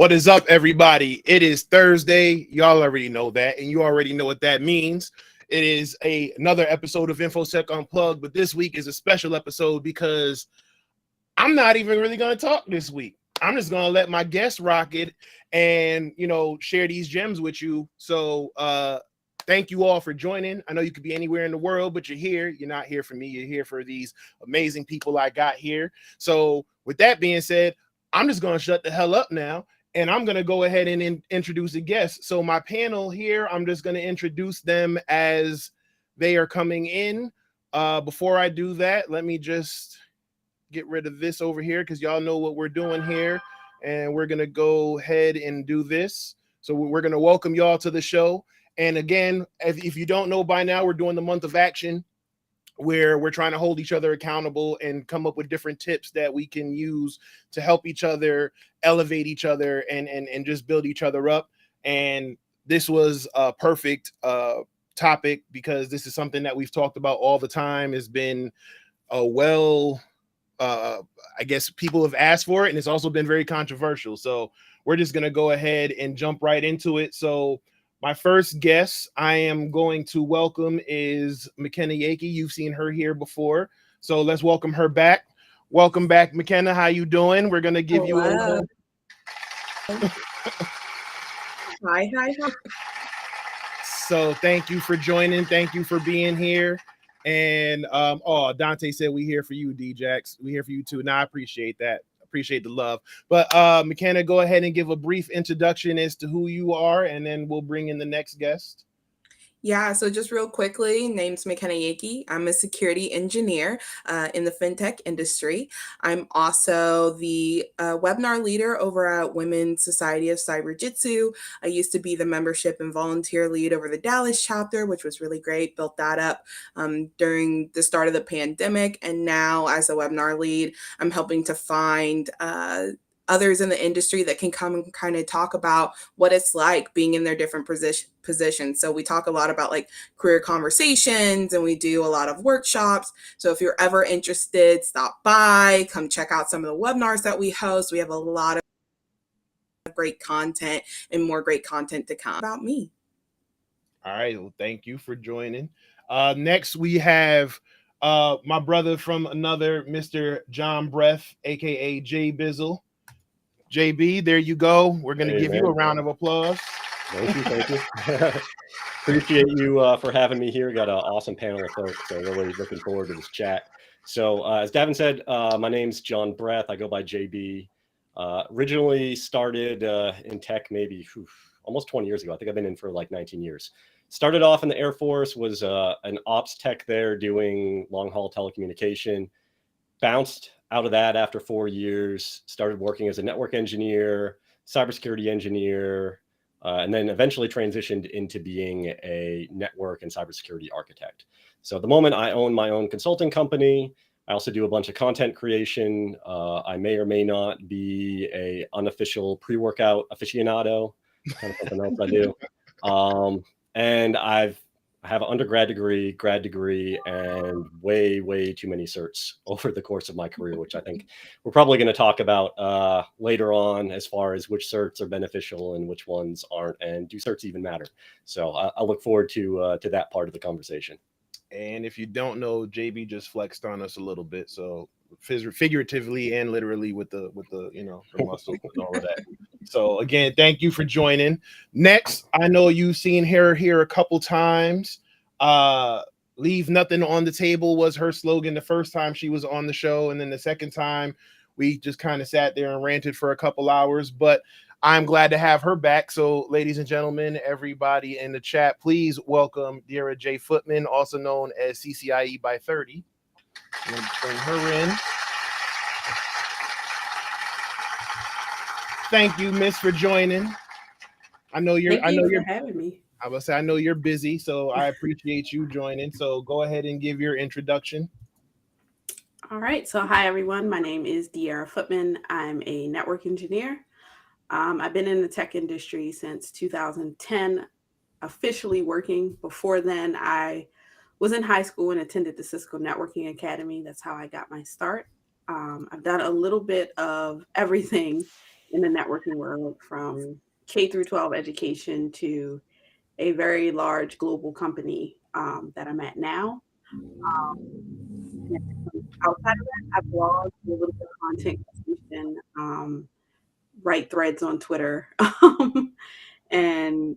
What is up, everybody? It is Thursday. Y'all already know that, and you already know what that means. It is another episode of InfoSec Unplugged, but this week is a special episode because I'm not even really going to talk this week. I'm just going to let my guests rock it and, share these gems with you. So thank you all for joining. I know you could be anywhere in the world, but you're here. You're not here for me. You're here for these amazing people I got here. So with that being said, I'm just going to shut the hell up now. And I'm going to go ahead and introduce a guest. So my panel here, I'm just going to introduce them as they are coming in. Before I do that, let me just get rid of this over here because y'all know what we're doing here. And we're going to go ahead and do this. So we're going to welcome y'all to the show. And again, if you don't know by now, we're doing the month of action, where we're trying to hold each other accountable and come up with different tips that we can use to help each other, elevate each other, and just build each other up. And this was a perfect topic because this is something that we've talked about all the time. Has been I guess people have asked for it, and it's also been very controversial. So we're just going to go ahead and jump right into it. So my first guest I am going to welcome is McKenna Yeakey. You've seen her here before, so let's welcome her back. Welcome back, McKenna. How you doing? We're gonna give you a Hi. So thank you for joining. Thank you for being here. And Dante said we here for you, D-Jax. We here for you too. Now I appreciate that. Appreciate the love. But McKenna, go ahead and give a brief introduction as to who you are, and then we'll bring in the next guest. Yeah, so just real quickly, name's McKenna Yeakey. I'm a security engineer in the fintech industry. I'm also the webinar leader over at Women's Society of Cyber Jitsu. I used to be the membership and volunteer lead over the Dallas chapter, which was really great. Built that up during the start of the pandemic. And now as a webinar lead, I'm helping to find others in the industry that can come and kind of talk about what it's like being in their different positions. So we talk a lot about like career conversations, and we do a lot of workshops. So if you're ever interested, stop by, come check out some of the webinars that we host. We have a lot of great content and more great content to come about me. All right. Well, thank you for joining. Next, we have my brother from another, Mr. John Breth, aka J Bizzle. JB, there you go. We're going to give you a round of applause. Thank you. Appreciate you for having me here. Got an awesome panel of folks, so really looking forward to this chat. So as Davin said, my name's John Breth. I go by JB. Originally started in tech maybe almost 20 years ago. I think I've been in for like 19 years. Started off in the Air Force, was an ops tech there doing long-haul telecommunication. Bounced out of that after 4 years, started working as a network engineer, cybersecurity engineer, and then eventually transitioned into being a network and cybersecurity architect. So at the moment, I own my own consulting company. I also do a bunch of content creation. I may or may not be a unofficial pre-workout aficionado, kind of something else I do. And I have an undergrad degree, grad degree, and way too many certs over the course of my career, which I think we're probably going to talk about later on as far as which certs are beneficial and which ones aren't, and do certs even matter? So I look forward to that part of the conversation. And if you don't know, JB just flexed on us a little bit, so figuratively and literally with the the muscles and all of that. So again, thank you for joining. Next, I know you've seen her here a couple times. Leave nothing on the table was her slogan the first time she was on the show, and then the second time we just kind of sat there and ranted for a couple hours, but I'm glad to have her back. So ladies and gentlemen, everybody in the chat, please welcome Deirra J Footman, also known as CCIE by 30. I'm going to bring her in. Thank you, Miss, for joining. I know you're having me. I will say I know you're busy, so I appreciate you joining. So go ahead and give your introduction. All right. So hi everyone. My name is Deirra Footman. I'm a network engineer. I've been in the tech industry since 2010, officially working. Before then, I was in high school and attended the Cisco Networking Academy. That's how I got my start. I've done a little bit of everything in the networking world, from K through 12 education to a very large global company that I'm at now. Outside of that, I blog, do a little bit of content creation, write threads on Twitter, and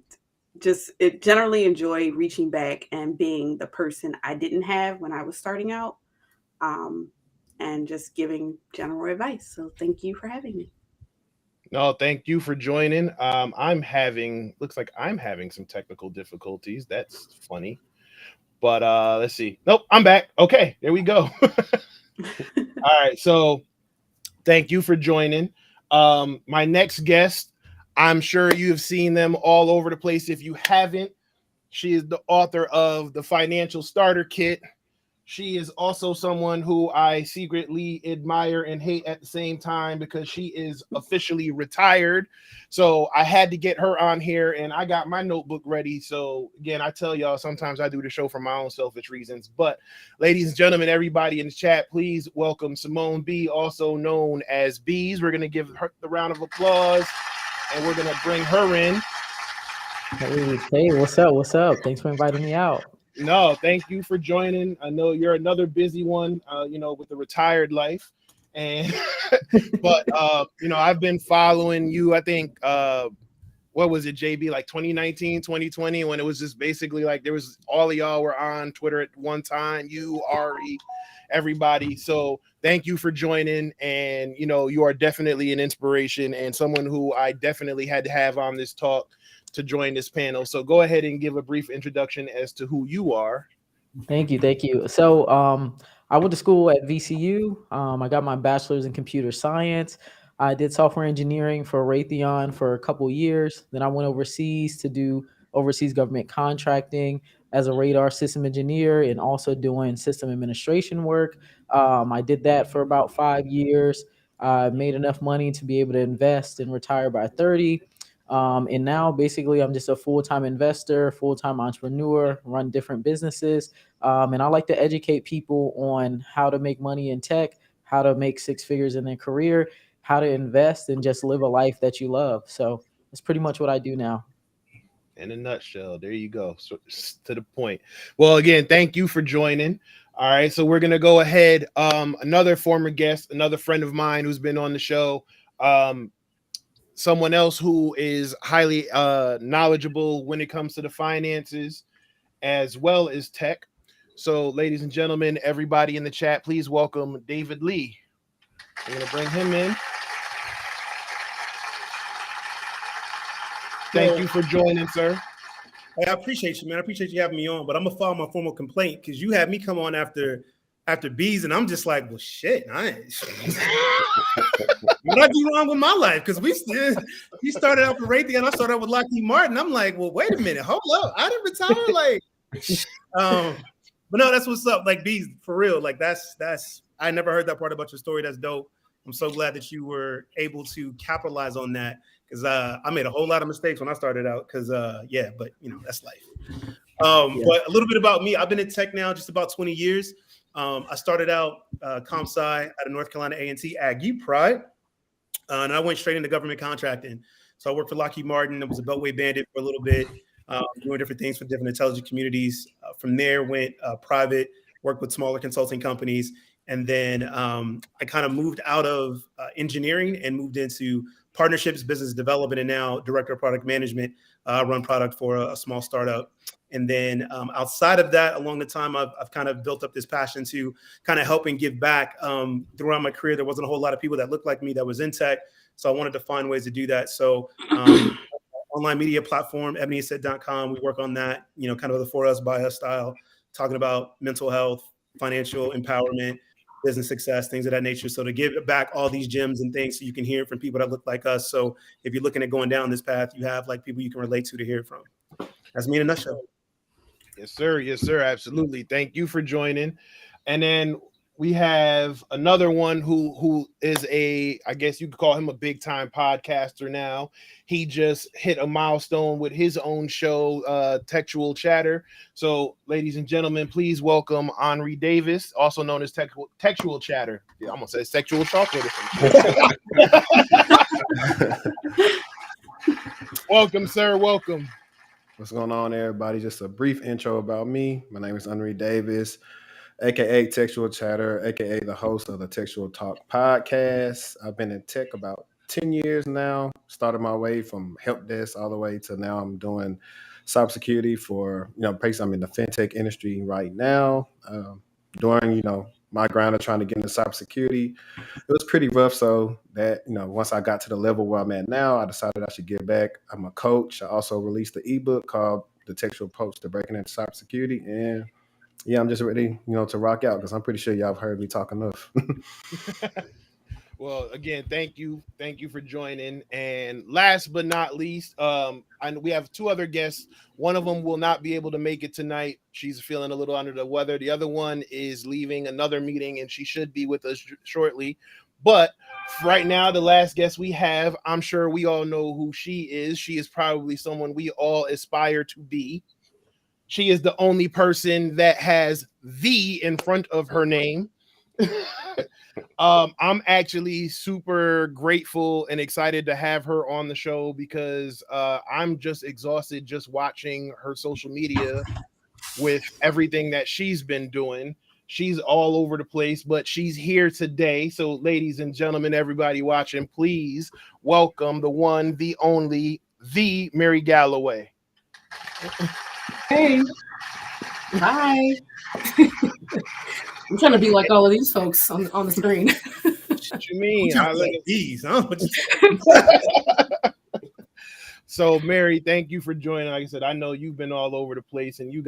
just generally enjoy reaching back and being the person I didn't have when I was starting out, and just giving general advice. So thank you for having me. No, thank you for joining. Looks like I'm having some technical difficulties. That's funny. But let's see. Nope, I'm back. Okay, there we go. All right, so thank you for joining. My next guest, I'm sure you have seen them all over the place. If you haven't, she is the author of The Financial Starter Kit. She is also someone who I secretly admire and hate at the same time because she is officially retired. So I had to get her on here, and I got my notebook ready. So again, I tell y'all, sometimes I do the show for my own selfish reasons. But ladies and gentlemen, everybody in the chat, please welcome Symone B, also known as Beez. We're going to give her the round of applause, and we're going to bring her in. Hey, what's up? What's up? Thanks for inviting me out. No, thank you for joining. I know you're another busy one, with the retired life. And but I've been following you, I think what was it, JB, like 2019, 2020, when it was just basically like there was all of y'all were on Twitter at one time, you, Ari, everybody. So thank you for joining. And you are definitely an inspiration and someone who I definitely had to have on this talk to join this panel. So go ahead and give a brief introduction as to who you are. Thank you. So I went to school at VCU. I got my bachelor's in computer science. I did software engineering for Raytheon for a couple years. Then I went overseas to do overseas government contracting as a radar system engineer and also doing system administration work. I did that for about 5 years. I made enough money to be able to invest and retire by 30. And now basically I'm just a full-time investor, full-time entrepreneur, run different businesses. And I like to educate people on how to make money in tech, how to make 6 figures in their career, how to invest and just live a life that you love. So that's pretty much what I do now. In a nutshell, there you go. So to the point. Well, again, thank you for joining. All right, so we're gonna go ahead. Another former guest, another friend of mine who's been on the show. Someone else who is highly knowledgeable when it comes to the finances as well as tech. So, ladies and gentlemen, everybody in the chat, please welcome David Lee. I'm going to bring him in. Thank you for joining, sir. Hey, I appreciate you, man. I appreciate you having me on, but I'm going to file my formal complaint because you had me come on after Beez, and I'm just like, well, shit, what I do wrong with my life? Because he started out with Raytheon, I started out with Lockheed Martin. I'm like, well, wait a minute, hold up, I didn't retire, but no, that's what's up. Like, Beez, for real, like that's I never heard that part about your story. That's dope. I'm so glad that you were able to capitalize on that because I made a whole lot of mistakes when I started out. Because but that's life. But a little bit about me. I've been in tech now just about 20 years. I started out comp sci out of North Carolina A&T, Aggie Pride, and I went straight into government contracting. So I worked for Lockheed Martin. I was a Beltway bandit for a little bit, doing different things for different intelligence communities. From there, went private, worked with smaller consulting companies, and then I kind of moved out of engineering and moved into partnerships, business development, and now director of product management. Run product for a small startup. And then outside of that, along the time, I've kind of built up this passion to kind of help and give back. Throughout my career, there wasn't a whole lot of people that looked like me that was in tech. So I wanted to find ways to do that. So online media platform, ebonyandset.com, we work on that, kind of the for us, by us style, talking about mental health, financial empowerment, business success, things of that nature. So to give back all these gems and things so you can hear it from people that look like us. So if you're looking at going down this path, you have like people you can relate to hear it from. That's me in a nutshell. Yes, sir. Yes, sir. Absolutely. Thank you for joining. And then we have another one who is I guess you could call him a big time podcaster now. He just hit a milestone with his own show, Textual Chatter. So, ladies and gentlemen, please welcome Henri Davis, also known as Textual Chatter. Yeah, I'm gonna say sexual chocolate. Welcome, sir. Welcome. What's going on, everybody? Just a brief intro about me. My name is Henri Davis, aka Textual Chatter, aka the host of the Textual Talk podcast. I've been in tech about 10 years now. Started my way from help desk all the way to now I'm doing cybersecurity for, basically I'm in the fintech industry right now. During, my grind of trying to get into cybersecurity, it was pretty rough. So that, once I got to the level where I'm at now, I decided I should give back. I'm a coach. I also released an ebook called The Textual Approach to Breaking into Cybersecurity. And yeah, I'm just ready, to rock out because I'm pretty sure y'all have heard me talk enough. Well, again, thank you for joining. And last but not least, and we have two other guests. One of them will not be able to make it tonight. She's feeling a little under the weather. The other one is leaving another meeting, and she should be with us shortly. But right now, the last guest we have, I'm sure we all know who she is. She is probably someone we all aspire to be. She is the only person that has "the" in front of her name. I'm actually super grateful and excited to have her on the show because I'm just exhausted just watching her social media with everything that she's been doing. She's all over the place, but she's here today. So, ladies and gentlemen, everybody watching, please welcome the one, the only, the Mary Galloway. Hey. Hi. I'm trying to be like all of these folks on the screen. What you mean? I like Beez, huh? So, Mary, thank you for joining. Like I said, I know you've been all over the place, and you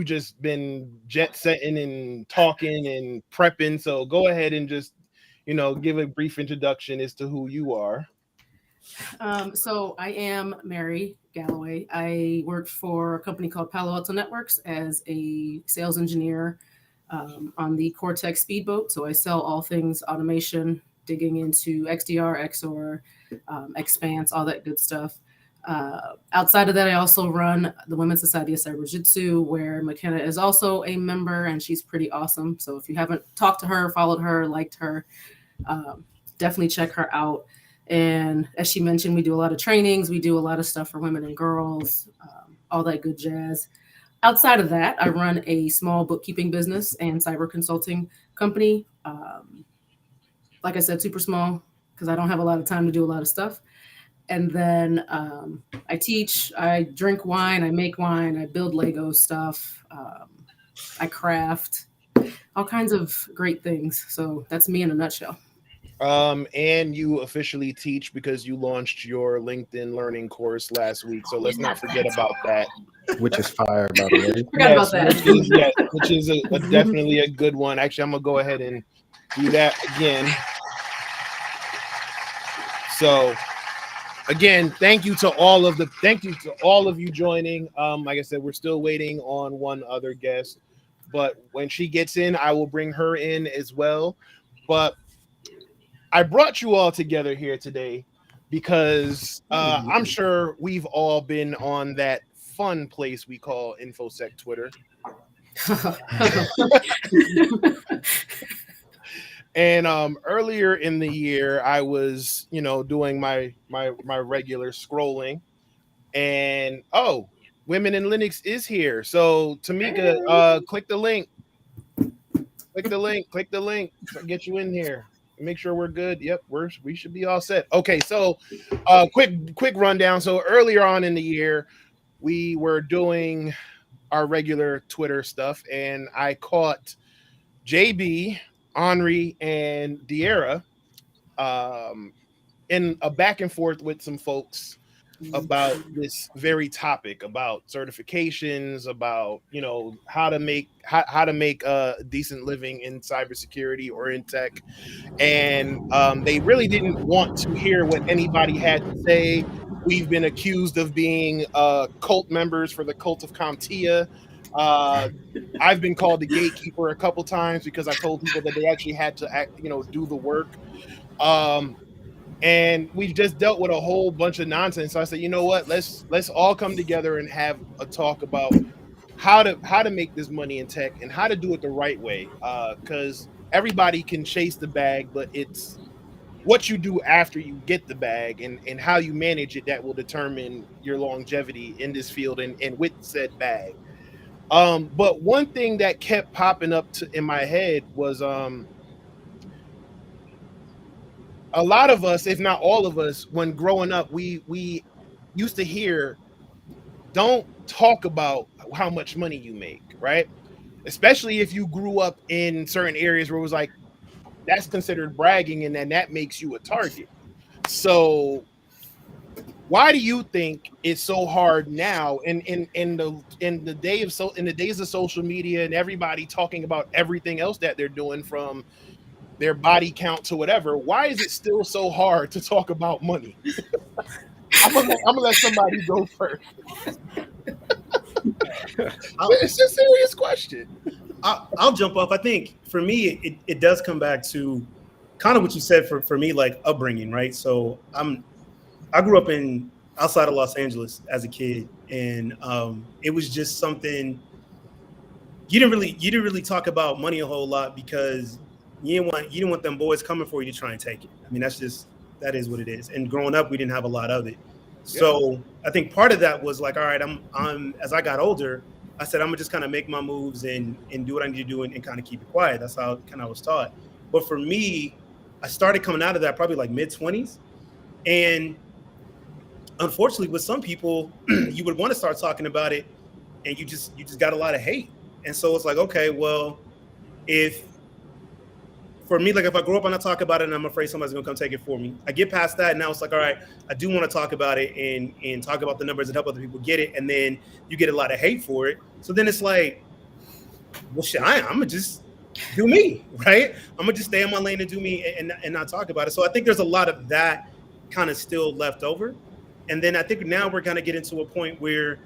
just been jet setting and talking and prepping. So, go ahead and just, give a brief introduction as to who you are. So I am Mary Galloway. I work for a company called Palo Alto Networks as a sales engineer on the Cortex speedboat. So I sell all things automation, digging into XDR, XOR, Expanse, all that good stuff. Outside of that, I also run the Women's Society of Cyber Jiu-Jitsu, where McKenna is also a member, and she's pretty awesome. So if you haven't talked to her, followed her, liked her, definitely check her out. And as she mentioned, we do a lot of trainings. We do a lot of stuff for women and girls, all that good jazz. Outside of that, I run a small bookkeeping business and cyber consulting company. Like I said, super small because I don't have a lot of time to do a lot of stuff. And then I teach, I drink wine, I make wine, I build Lego stuff, I craft, all kinds of great things. So that's me in a nutshell. And you officially teach because you launched your LinkedIn learning course last week. So let's not forget about that. Which is fire, by the way. Forgot about that. Which is definitely a good one. Actually, I'm gonna go ahead and do that again. So again, thank you to all of you joining. Like I said, we're still waiting on one other guest, but when she gets in, I will bring her in as well. But I brought you all together here today because I'm sure we've all been on that fun place we call InfoSec Twitter. And earlier in the year, I was, doing my regular scrolling, and Women in Linux is here. So Tameika, click the link. Click the link. Get you in here. Make sure we're good. Yep, we should be all set. Okay, so quick rundown. So earlier on in the year, we were doing our regular Twitter stuff, and I caught JB, Henri, and Deirra in a back and forth with some folks about this very topic, about certifications, about how to make a decent living in cybersecurity or in tech, and they really didn't want to hear what anybody had to say. We've been accused of being cult members for the cult of CompTIA. I've been called the gatekeeper a couple times because I told people that they actually had to do the work. And we've just dealt with a whole bunch of nonsense. So I said, you know what? Let's all come together and have a talk about how to make this money in tech and how to do it the right way. Because everybody can chase the bag, but it's what you do after you get the bag and how you manage it that will determine your longevity in this field and with said bag. But one thing that kept popping up in my head was a lot of us, if not all of us, when growing up, we used to hear, don't talk about how much money you make, right? Especially if you grew up in certain areas where it was like, that's considered bragging, and then that makes you a target. So why do you think it's so hard now in the days of social media and everybody talking about everything else that they're doing, from their body count to whatever? Why is it still so hard to talk about money? I'm gonna let somebody go first. It's a serious question. I'll jump off. I think for me, it does come back to kind of what you said for me, like upbringing, right? So I grew up outside of Los Angeles as a kid, and it was just something you didn't really talk about money a whole lot because you didn't want them boys coming for you to try and take it. I mean, that is what it is. And growing up, we didn't have a lot of it. So I think part of that was like, all right, I'm as I got older, I said, I'm gonna just kind of make my moves and do what I need to do and kind of keep it quiet. That's how kind of I was taught. But for me, I started coming out of that probably like mid-20s. And unfortunately, with some people, you would want to start talking about it, and you just got a lot of hate. And so it's like, okay, well, for me, like if I grow up and I talk about it and I'm afraid somebody's gonna come take it for me, I get past that, and now it's like, all right, I do want to talk about it and talk about the numbers and help other people get it, and then you get a lot of hate for it. So then it's like, well, shit, I'm gonna just do me, right? I'm gonna just stay in my lane and do me and not talk about it. So I think there's a lot of that kind of still left over. And then I think now we're gonna get into a point where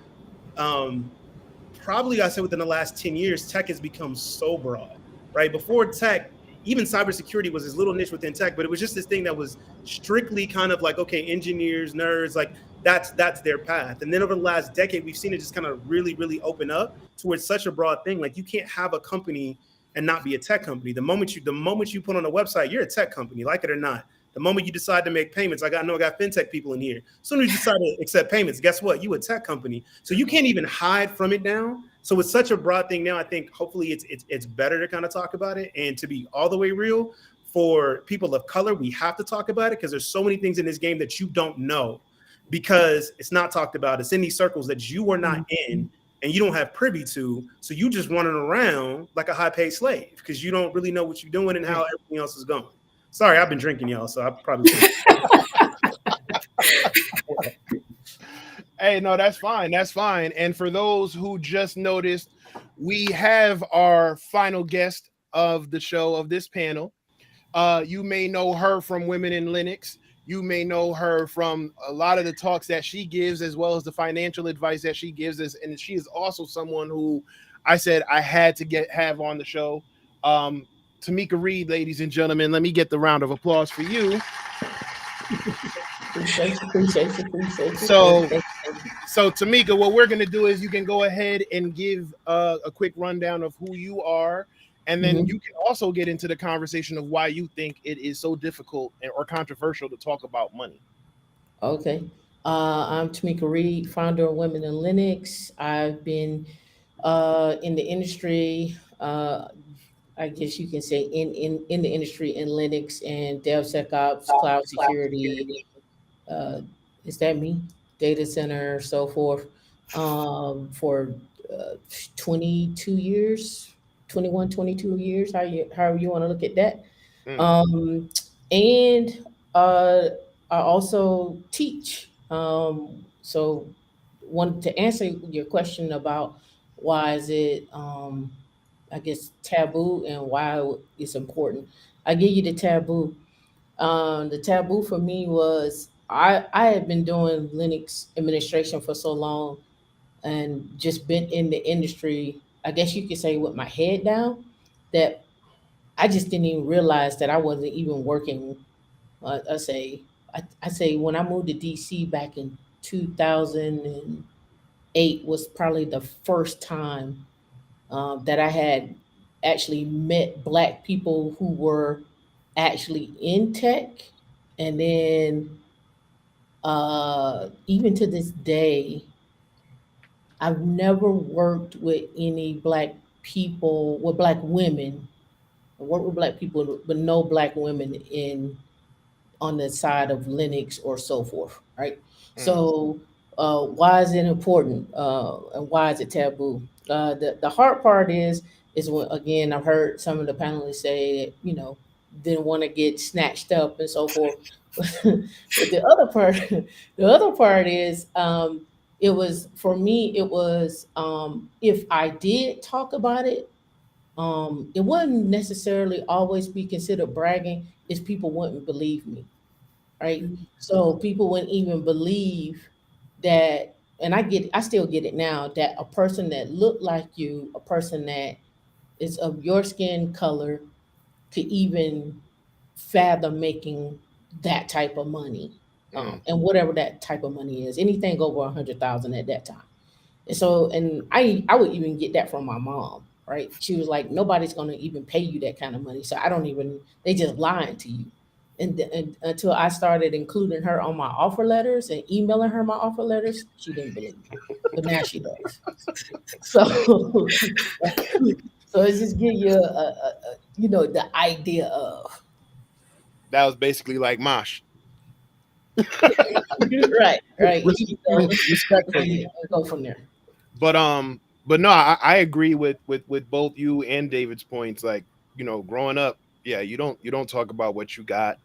probably I said within the last 10 years, tech has become so broad, right? Before tech, even cybersecurity was this little niche within tech, but it was just this thing that was strictly kind of like, okay, engineers, nerds, like that's their path. And then over the last decade, we've seen it just kind of really, really open up to it's such a broad thing. Like you can't have a company and not be a tech company. The moment you put on a website, you're a tech company, like it or not. The moment you decide to make payments, I got fintech people in here. As soon as you decide to accept payments, guess what? You a tech company. So you can't even hide from it now. So it's such a broad thing now. I think hopefully it's better to kind of talk about it. And to be all the way real, for people of color, we have to talk about it because there's so many things in this game that you don't know because it's not talked about. It's in these circles that you are not in and you don't have privy to. So you just running around like a high-paid slave because you don't really know what you're doing and how everything else is going. Sorry, I've been drinking, y'all, so I probably Hey, no, that's fine. That's fine. And for those who just noticed, we have our final guest of the show, of this panel. You may know her from Women in Linux. You may know her from a lot of the talks that she gives, as well as the financial advice that she gives us. And she is also someone who I said I had to have on the show. Tameika Reed, ladies and gentlemen, let me get the round of applause for you. Appreciate you. So Tameika, what we're going to do is you can go ahead and give a quick rundown of who you are, and then you can also get into the conversation of why you think it is so difficult or controversial to talk about money. Okay. I'm Tameika Reed, founder of Women in Linux. I've been in the industry, I guess you can say in the industry in Linux and DevSecOps, cloud security, is that me? Data center, so forth, for 22 years, 21, 22 years, however you want to look at that. And I also teach. So wanted to answer your question about why is it, I guess, taboo and why it's important. I give you the taboo. The taboo for me was I had been doing Linux administration for so long and just been in the industry, I guess you could say, with my head down, that I just didn't even realize that I wasn't even working. I say when I moved to DC back in 2008 was probably the first time that I had actually met Black people who were actually in tech And then even to this day, I've never worked with any black people, with black women. I work with black people, but no black women in on the side of Linux or so forth, right? So, why is it important, and why is it taboo? The hard part is when, again, I've heard some of the panelists say, didn't want to get snatched up and so forth. But the other part is, it was for me. It was, if I did talk about it, it wouldn't necessarily always be considered bragging. Is people wouldn't believe me, right? So people wouldn't even believe that, and I still get it now, that a person that looked like you, a person that is of your skin color, could even fathom making that type of money, and whatever that type of money is, anything over 100,000 at that time. And so, and I would even get that from my mom, right? She was like, nobody's going to even pay you that kind of money. So I don't even, they just lying to you. And until I started including her on my offer letters and emailing her my offer letters, she didn't believe me. But now she does. So, so it's just give you the idea of. That was basically like Mosh. Right. Respectfully. Go from there. But no, I agree with both you and David's points. Like, growing up, yeah, you don't talk about what you got.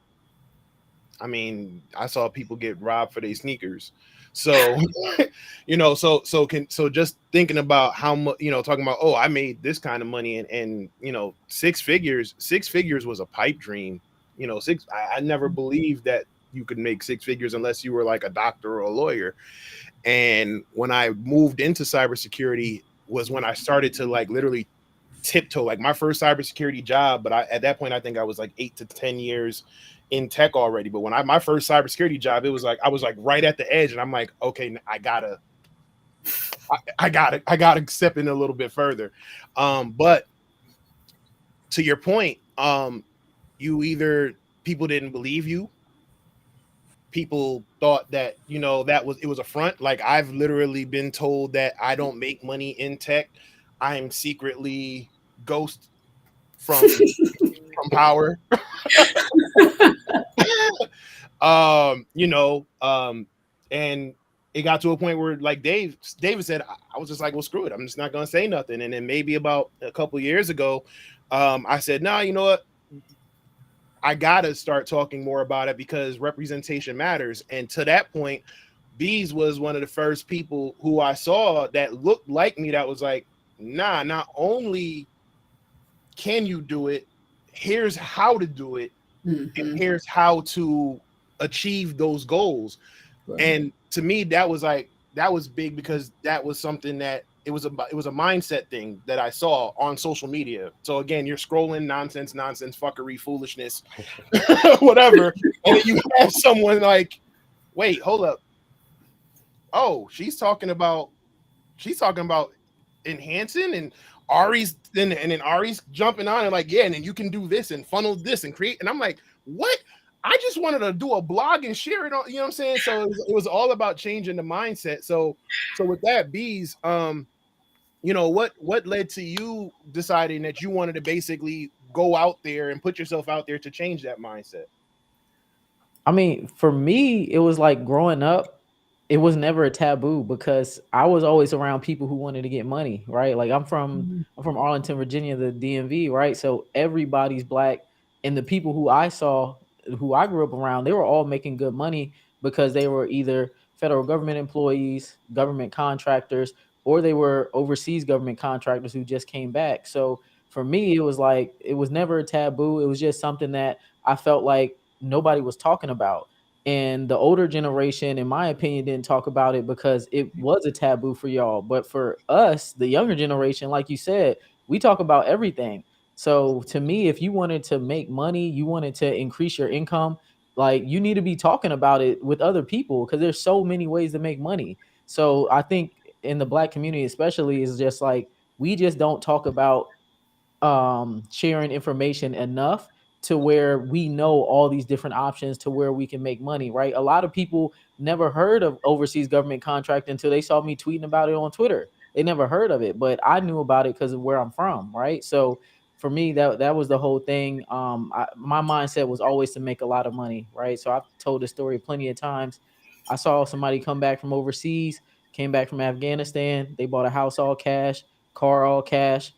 I mean, I saw people get robbed for their sneakers. So, so just thinking about how much, talking about, oh, I made this kind of money, and six figures was a pipe dream. I never believed that you could make six figures unless you were like a doctor or a lawyer. And when I moved into cybersecurity was when I started to like literally tiptoe, like my first cybersecurity job. But at that point, I think I was like 8 to 10 years in tech already. But when my first cybersecurity job, it was like I was like right at the edge, and I'm like, okay, I gotta step in a little bit further. But to your point, people didn't believe you. People thought that it was a front. Like, I've literally been told that I don't make money in tech. I'm secretly Ghost from Power. And it got to a point where, like David said, I was just like, well, screw it, I'm just not gonna say nothing. And then maybe about a couple years ago, I said, nah, you know what, I gotta start talking more about it because representation matters. And to that point, Beez was one of the first people who I saw that looked like me, that was like, nah, not only can you do it, here's how to do it, and here's how to achieve those goals. Right. And to me, that was big, because that was something that it was a mindset thing that I saw on social media. So again, you're scrolling nonsense, fuckery, foolishness, whatever, and then you have someone like, wait, hold up. Oh, she's talking about enhancing, and Ari's then Ari's jumping on and like, yeah, and then you can do this and funnel this and create. And I'm like, what? I just wanted to do a blog and share it on, you know what I'm saying? So it was all about changing the mindset. So with that, Beez, what led to you deciding that you wanted to basically go out there and put yourself out there to change that mindset? I mean, for me, it was like growing up, it was never a taboo because I was always around people who wanted to get money, right? Like I'm from Arlington, Virginia, the DMV, right? So everybody's black, and the people who I saw, who I grew up around, they were all making good money because they were either federal government employees, government contractors, or they were overseas government contractors who just came back. So for me, it was like, it was never a taboo. It was just something that I felt like nobody was talking about. And the older generation, in my opinion, didn't talk about it because it was a taboo for y'all. But for us, the younger generation, like you said, we talk about everything. So to me, if you wanted to make money, you wanted to increase your income, like you need to be talking about it with other people because there's so many ways to make money. So I think in the black community, especially, is just like we just don't talk about sharing information enough to where we know all these different options to where we can make money, right? A lot of people never heard of overseas government contract until they saw me tweeting about it on Twitter. They never heard of it, but I knew about it because of where I'm from, right? So for me, that was the whole thing. My mindset was always to make a lot of money, right? So I've told this story plenty of times. I saw somebody come back from overseas, came back from Afghanistan. They bought a house all cash, car all cash.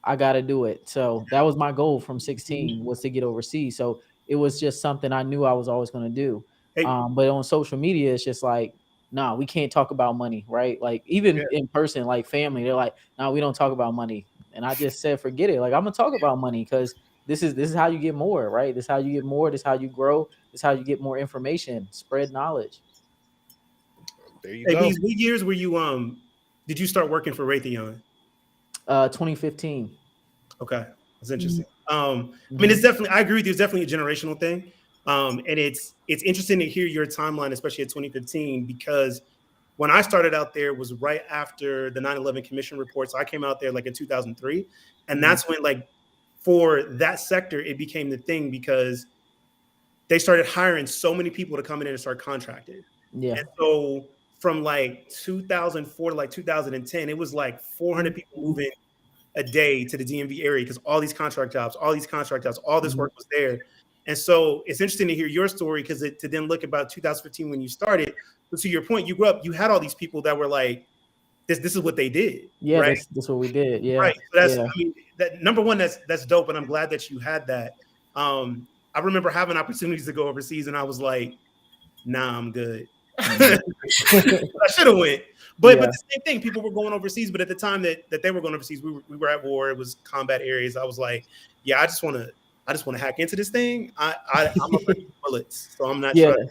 I got to do it. So that was my goal from 16 was to get overseas. So it was just something I knew I was always going to do. Hey. But on social media, it's just like, nah, we can't talk about money, right? Like even in person, like family, they're like, nah, we don't talk about money. And I just said, forget it. Like I'm gonna talk about money because this is how you get more, right? This is how you get more. This is how you grow. This is how you get more information, spread knowledge. There you Hey, go. Beez, what years were you did you start working for Raytheon? 2015. Okay, that's interesting. I mean, it's definitely, I agree with you. It's definitely a generational thing. And it's interesting to hear your timeline, especially at 2015, because when I started out there was right after the 9/11 Commission report. So I came out there like in 2003. And that's when, like, for that sector, it became the thing because they started hiring so many people to come in and start contracting. Yeah. And so from like 2004 to like 2010, it was like 400 people moving a day to the DMV area because all these contract jobs, all this work was there. And so it's interesting to hear your story because to then look about 2015 when you started. But to your point, you grew up, you had all these people that were like, this is what they did. Yeah, right? that's what we did. Yeah. Right. So that's, I mean, that number one, that's dope. And I'm glad that you had that. I remember having opportunities to go overseas and I was like, nah, I'm good. I should have went. But the same thing, people were going overseas. But at the time that they were going overseas, we were at war. It was combat areas. I was like, yeah, I just want to hack into this thing. I'm afraid of bullets, so I'm not trying.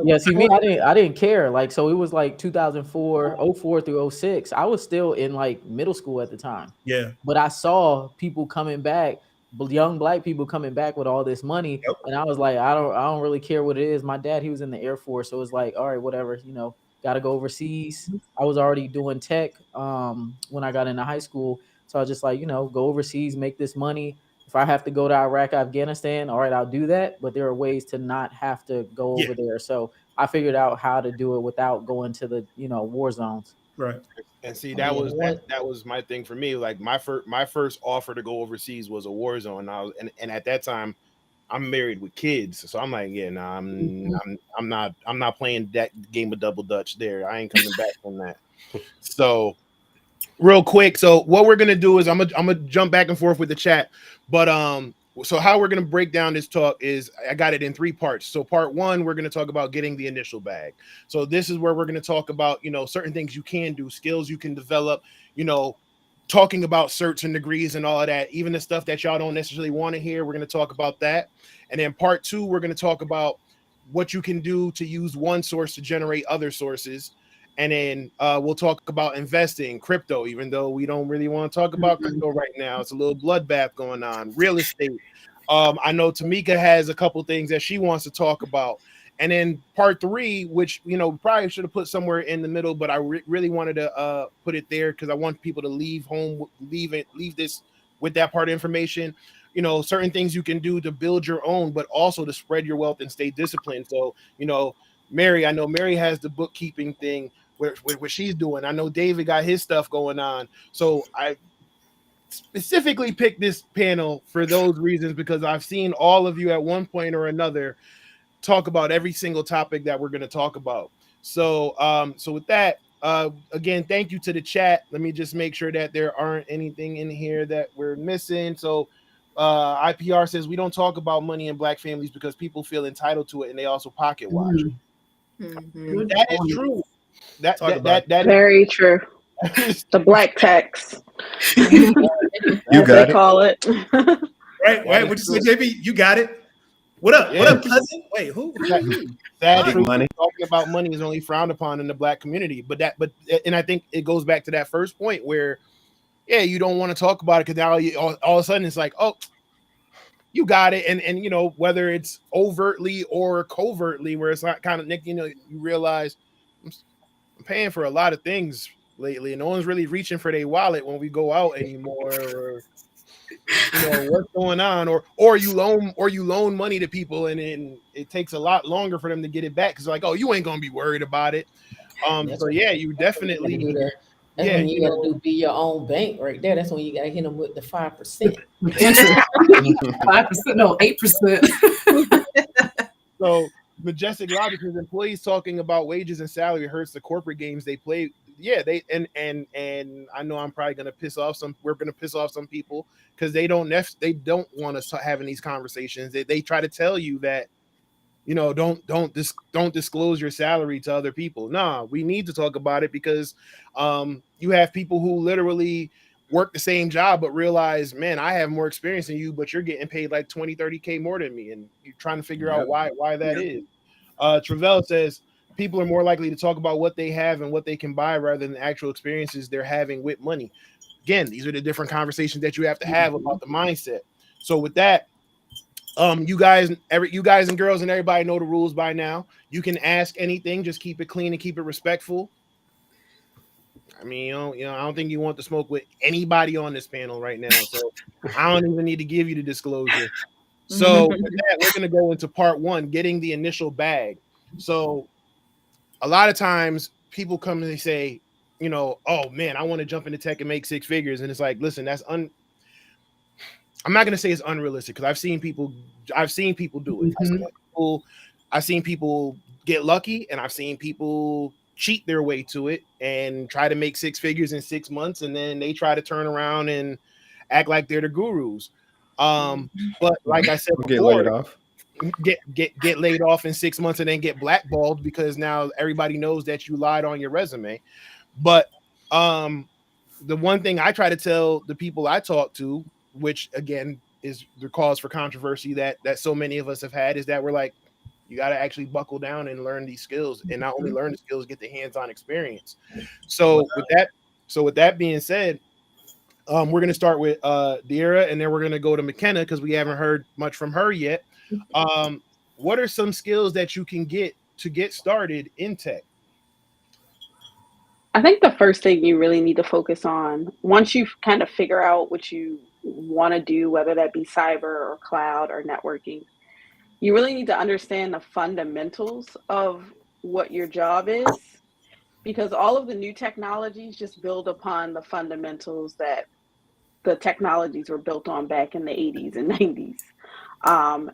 Yeah, see me, I didn't care. Like, so it was like 2004, 04 through 06. I was still in like middle school at the time. Yeah. But I saw people coming back, young black people coming back with all this money. Yep. And I was like, I don't really care what it is. My dad, he was in the Air Force. So it was like, all right, whatever, gotta go overseas. I was already doing tech when I got into high school. So I was just like, go overseas, make this money. If I have to go to Iraq, Afghanistan, all right, I'll do that. But there are ways to not have to go over there. So I figured out how to do it without going to the, war zones. Right. And see, that was my thing for me. Like my first offer to go overseas was a war zone. And at that time, I'm married with kids, so I'm like, yeah, nah, I'm not playing that game of double dutch there. I ain't coming back from that. So real quick, so what we're gonna do is I'm gonna jump back and forth with the chat, but so how we're gonna break down this talk is I got it in 3 parts. So part 1, we're gonna talk about getting the initial bag. So this is where we're gonna talk about certain things you can do, skills you can develop, talking about certs and degrees and all of that, even the stuff that y'all don't necessarily want to hear. We're going to talk about that. And then part 2, we're going to talk about what you can do to use one source to generate other sources. And then we'll talk about investing, crypto, even though we don't really want to talk about crypto right now. It's a little bloodbath going on. Real estate. I know Tameika has a couple things that she wants to talk about. And then part 3, which, probably should have put somewhere in the middle, but I really wanted to put it there because I want people to leave this with that part of information. Certain things you can do to build your own, but also to spread your wealth and stay disciplined. So, Mary, I know Mary has the bookkeeping thing where she's doing. I know David got his stuff going on. So I specifically picked this panel for those reasons because I've seen all of you at one point or another talk about every single topic that we're going to talk about. So with that, again, thank you to the chat. Let me just make sure that there aren't anything in here that we're missing. So IPR says we don't talk about money in black families because people feel entitled to it and they also pocket watch. That is true. That very true. The black tax. You got they it. call it. Right. What you say, JB? You got it. What up? Yeah. What up, cousin? Wait, who? That money. Talking about money is only frowned upon in the black community. But I think it goes back to that first point where, you don't want to talk about it because now all of a sudden it's like, oh, you got it, and whether it's overtly or covertly, where it's not kind of you realize I'm paying for a lot of things lately, and no one's really reaching for their wallet when we go out anymore. what's going on, or you loan money to people, and then it takes a lot longer for them to get it back because like, oh, you ain't gonna be worried about it. So yeah, you definitely That's when you gotta be your own bank right there. That's when you gotta hit them with the 5%. 5%, no, 8%. So Majestic Logic's employees talking about wages and salary hurts the corporate games they play. Yeah, they and I know I'm probably gonna piss off some. We're gonna piss off some people because they don't want us having these conversations. They try to tell you that, don't disclose your salary to other people. Nah, we need to talk about it because you have people who literally work the same job but realize, man, I have more experience than you, but you're getting paid like 20-30K more than me, and you're trying to figure out why that is. Travell says people are more likely to talk about what they have and what they can buy rather than the actual experiences they're having with money. Again, these are the different conversations that you have to have about the mindset. So with that, you guys and girls and everybody know the rules by now. You can ask anything, just keep it clean and keep it respectful. I mean, I don't think you want to smoke with anybody on this panel right now, so I don't even need to give you the disclosure. So with that, we're going to go into part one, getting the initial bag. So a lot of times people come and they say, oh man, I want to jump into tech and make 6 figures, and it's like, listen, I'm not going to say it's unrealistic because I've seen people do it. I've seen people get lucky, and I've seen people cheat their way to it and try to make 6 figures in 6 months, and then they try to turn around and act like they're the gurus. But like I said before, get laid off in 6 months and then get blackballed because now everybody knows that you lied on your resume. But the one thing I try to tell the people I talk to, which again is the cause for controversy that so many of us have had, is that we're like, you got to actually buckle down and learn these skills, and not only learn the skills, get the hands-on experience. So with that being said, we're going to start with Deirra, and then we're going to go to McKenna because we haven't heard much from her yet. What are some skills that you can get to get started in tech? I think the first thing you really need to focus on, once you kind of figure out what you want to do, whether that be cyber or cloud or networking, you really need to understand the fundamentals of what your job is, because all of the new technologies just build upon the fundamentals that the technologies were built on back in the 80s and 90s.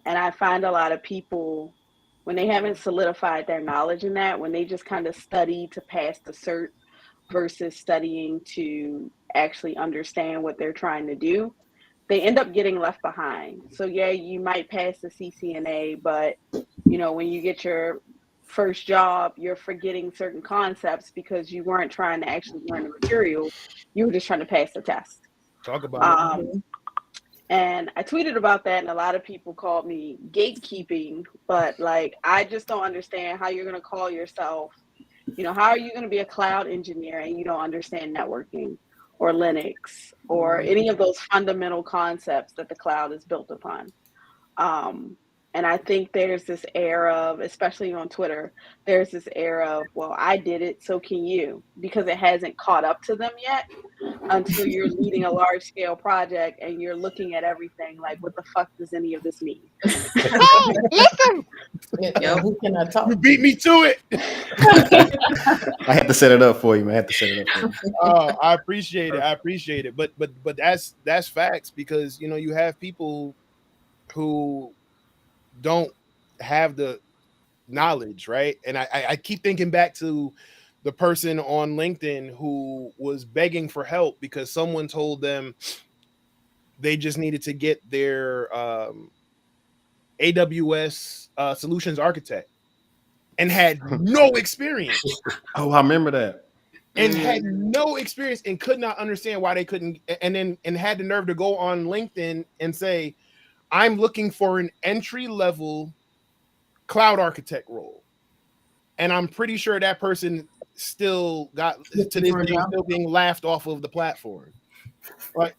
And I find a lot of people, when they haven't solidified their knowledge in that, when they just kind of study to pass the cert versus studying to actually understand what they're trying to do, they end up getting left behind. So yeah, you might pass the CCNA, but when you get your first job, you're forgetting certain concepts because you weren't trying to actually learn the material. You were just trying to pass the test. Talk about it. And I tweeted about that, and a lot of people called me gatekeeping, but like, I just don't understand how you're going to call yourself, how are you going to be a cloud engineer and you don't understand networking or Linux or any of those fundamental concepts that the cloud is built upon. And I think there's this air of, especially on Twitter, there's this air of, well, I did it, so can you, because it hasn't caught up to them yet until you're leading a large scale project and you're looking at everything like, what the fuck does any of this mean? Oh, listen! Who can I talk? You beat me to it. I had to set it up for you, man. Oh, I appreciate it. But that's facts, because you have people who don't have the knowledge, right? And I keep thinking back to the person on LinkedIn who was begging for help because someone told them they just needed to get their AWS solutions architect and had no experience. Oh, I remember that. And had no experience and could not understand why they couldn't, and had the nerve to go on LinkedIn and say, I'm looking for an entry-level cloud architect role. And I'm pretty sure that person still got to this day still being laughed off of the platform. Like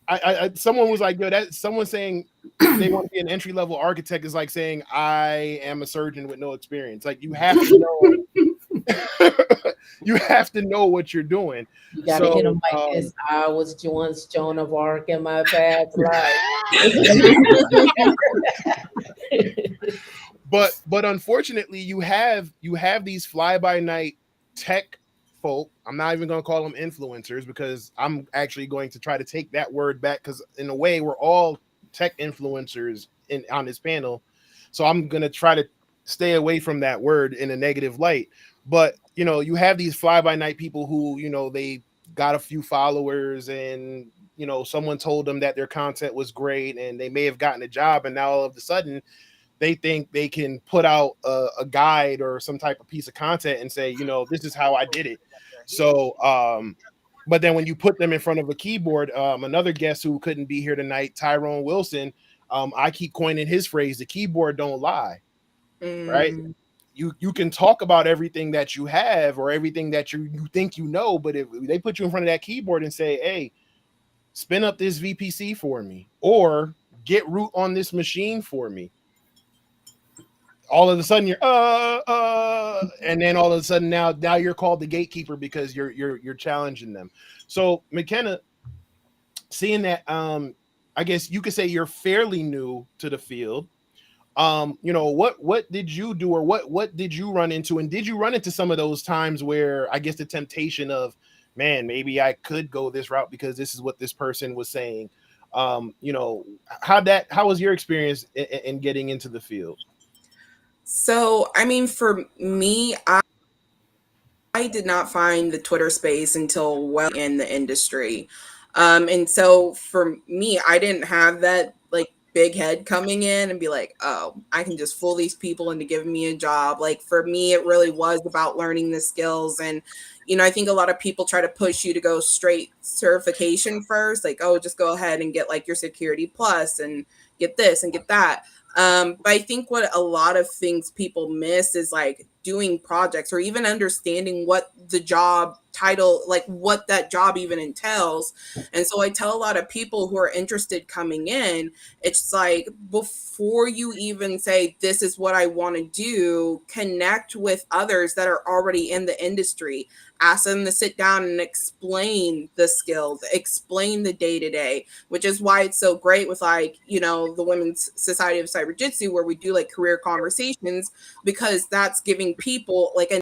someone was like, yo, someone saying they want to be an entry-level architect is like saying I am a surgeon with no experience. Like, you have to know you have to know what you're doing. You gotta hit them like this. I was once Joan of Arc in my past life. But unfortunately, you have these fly by night tech folk. I'm not even going to call them influencers because I'm actually going to try to take that word back, because in a way we're all tech influencers on this panel. So I'm going to try to stay away from that word in a negative light. But, you know, you have these fly by night people who, you know, they got a few followers and, you know, someone told them that their content was great and they may have gotten a job, and now all of a sudden they think they can put out a guide or some type of piece of content and say, you know, this is how I did it. So, but then when you put them in front of a keyboard, another guest who couldn't be here tonight, Tyrone Wilson, I keep coining his phrase, the keyboard don't lie, right? You can talk about everything that you have or everything that you think you know, but if they put you in front of that keyboard and say, hey, spin up this VPC for me or get root on this machine for me, all of a sudden you're and then all of a sudden now you're called the gatekeeper because you're challenging them. So McKenna, seeing that I guess you could say you're fairly new to the field, you know, what did you do, or what did you run into, and did you run into some of those times where I guess the temptation of, man, maybe I could go this route because this is what this person was saying, you know, how was your experience in getting into the field? So, I mean, for me, I did not find the Twitter space until well in the industry. And so for me, I didn't have that like big head coming in and be like, oh, I can just fool these people into giving me a job. Like for me, it really was about learning the skills. And, you know, I think a lot of people try to push you to go straight certification first, like, oh, just go ahead and get like your Security Plus and get this and get that. But I think what a lot of things people miss is like doing projects or even understanding what the job title, like what that job even entails. And so I tell a lot of people who are interested coming in, it's like before you even say, this is what I want to do, connect with others that are already in the industry. Ask them to sit down and explain the skills, explain the day-to-day, which is why it's so great with like, you know, the Women's Society of Cyber Jitsu, where we do like career conversations, because that's giving people like an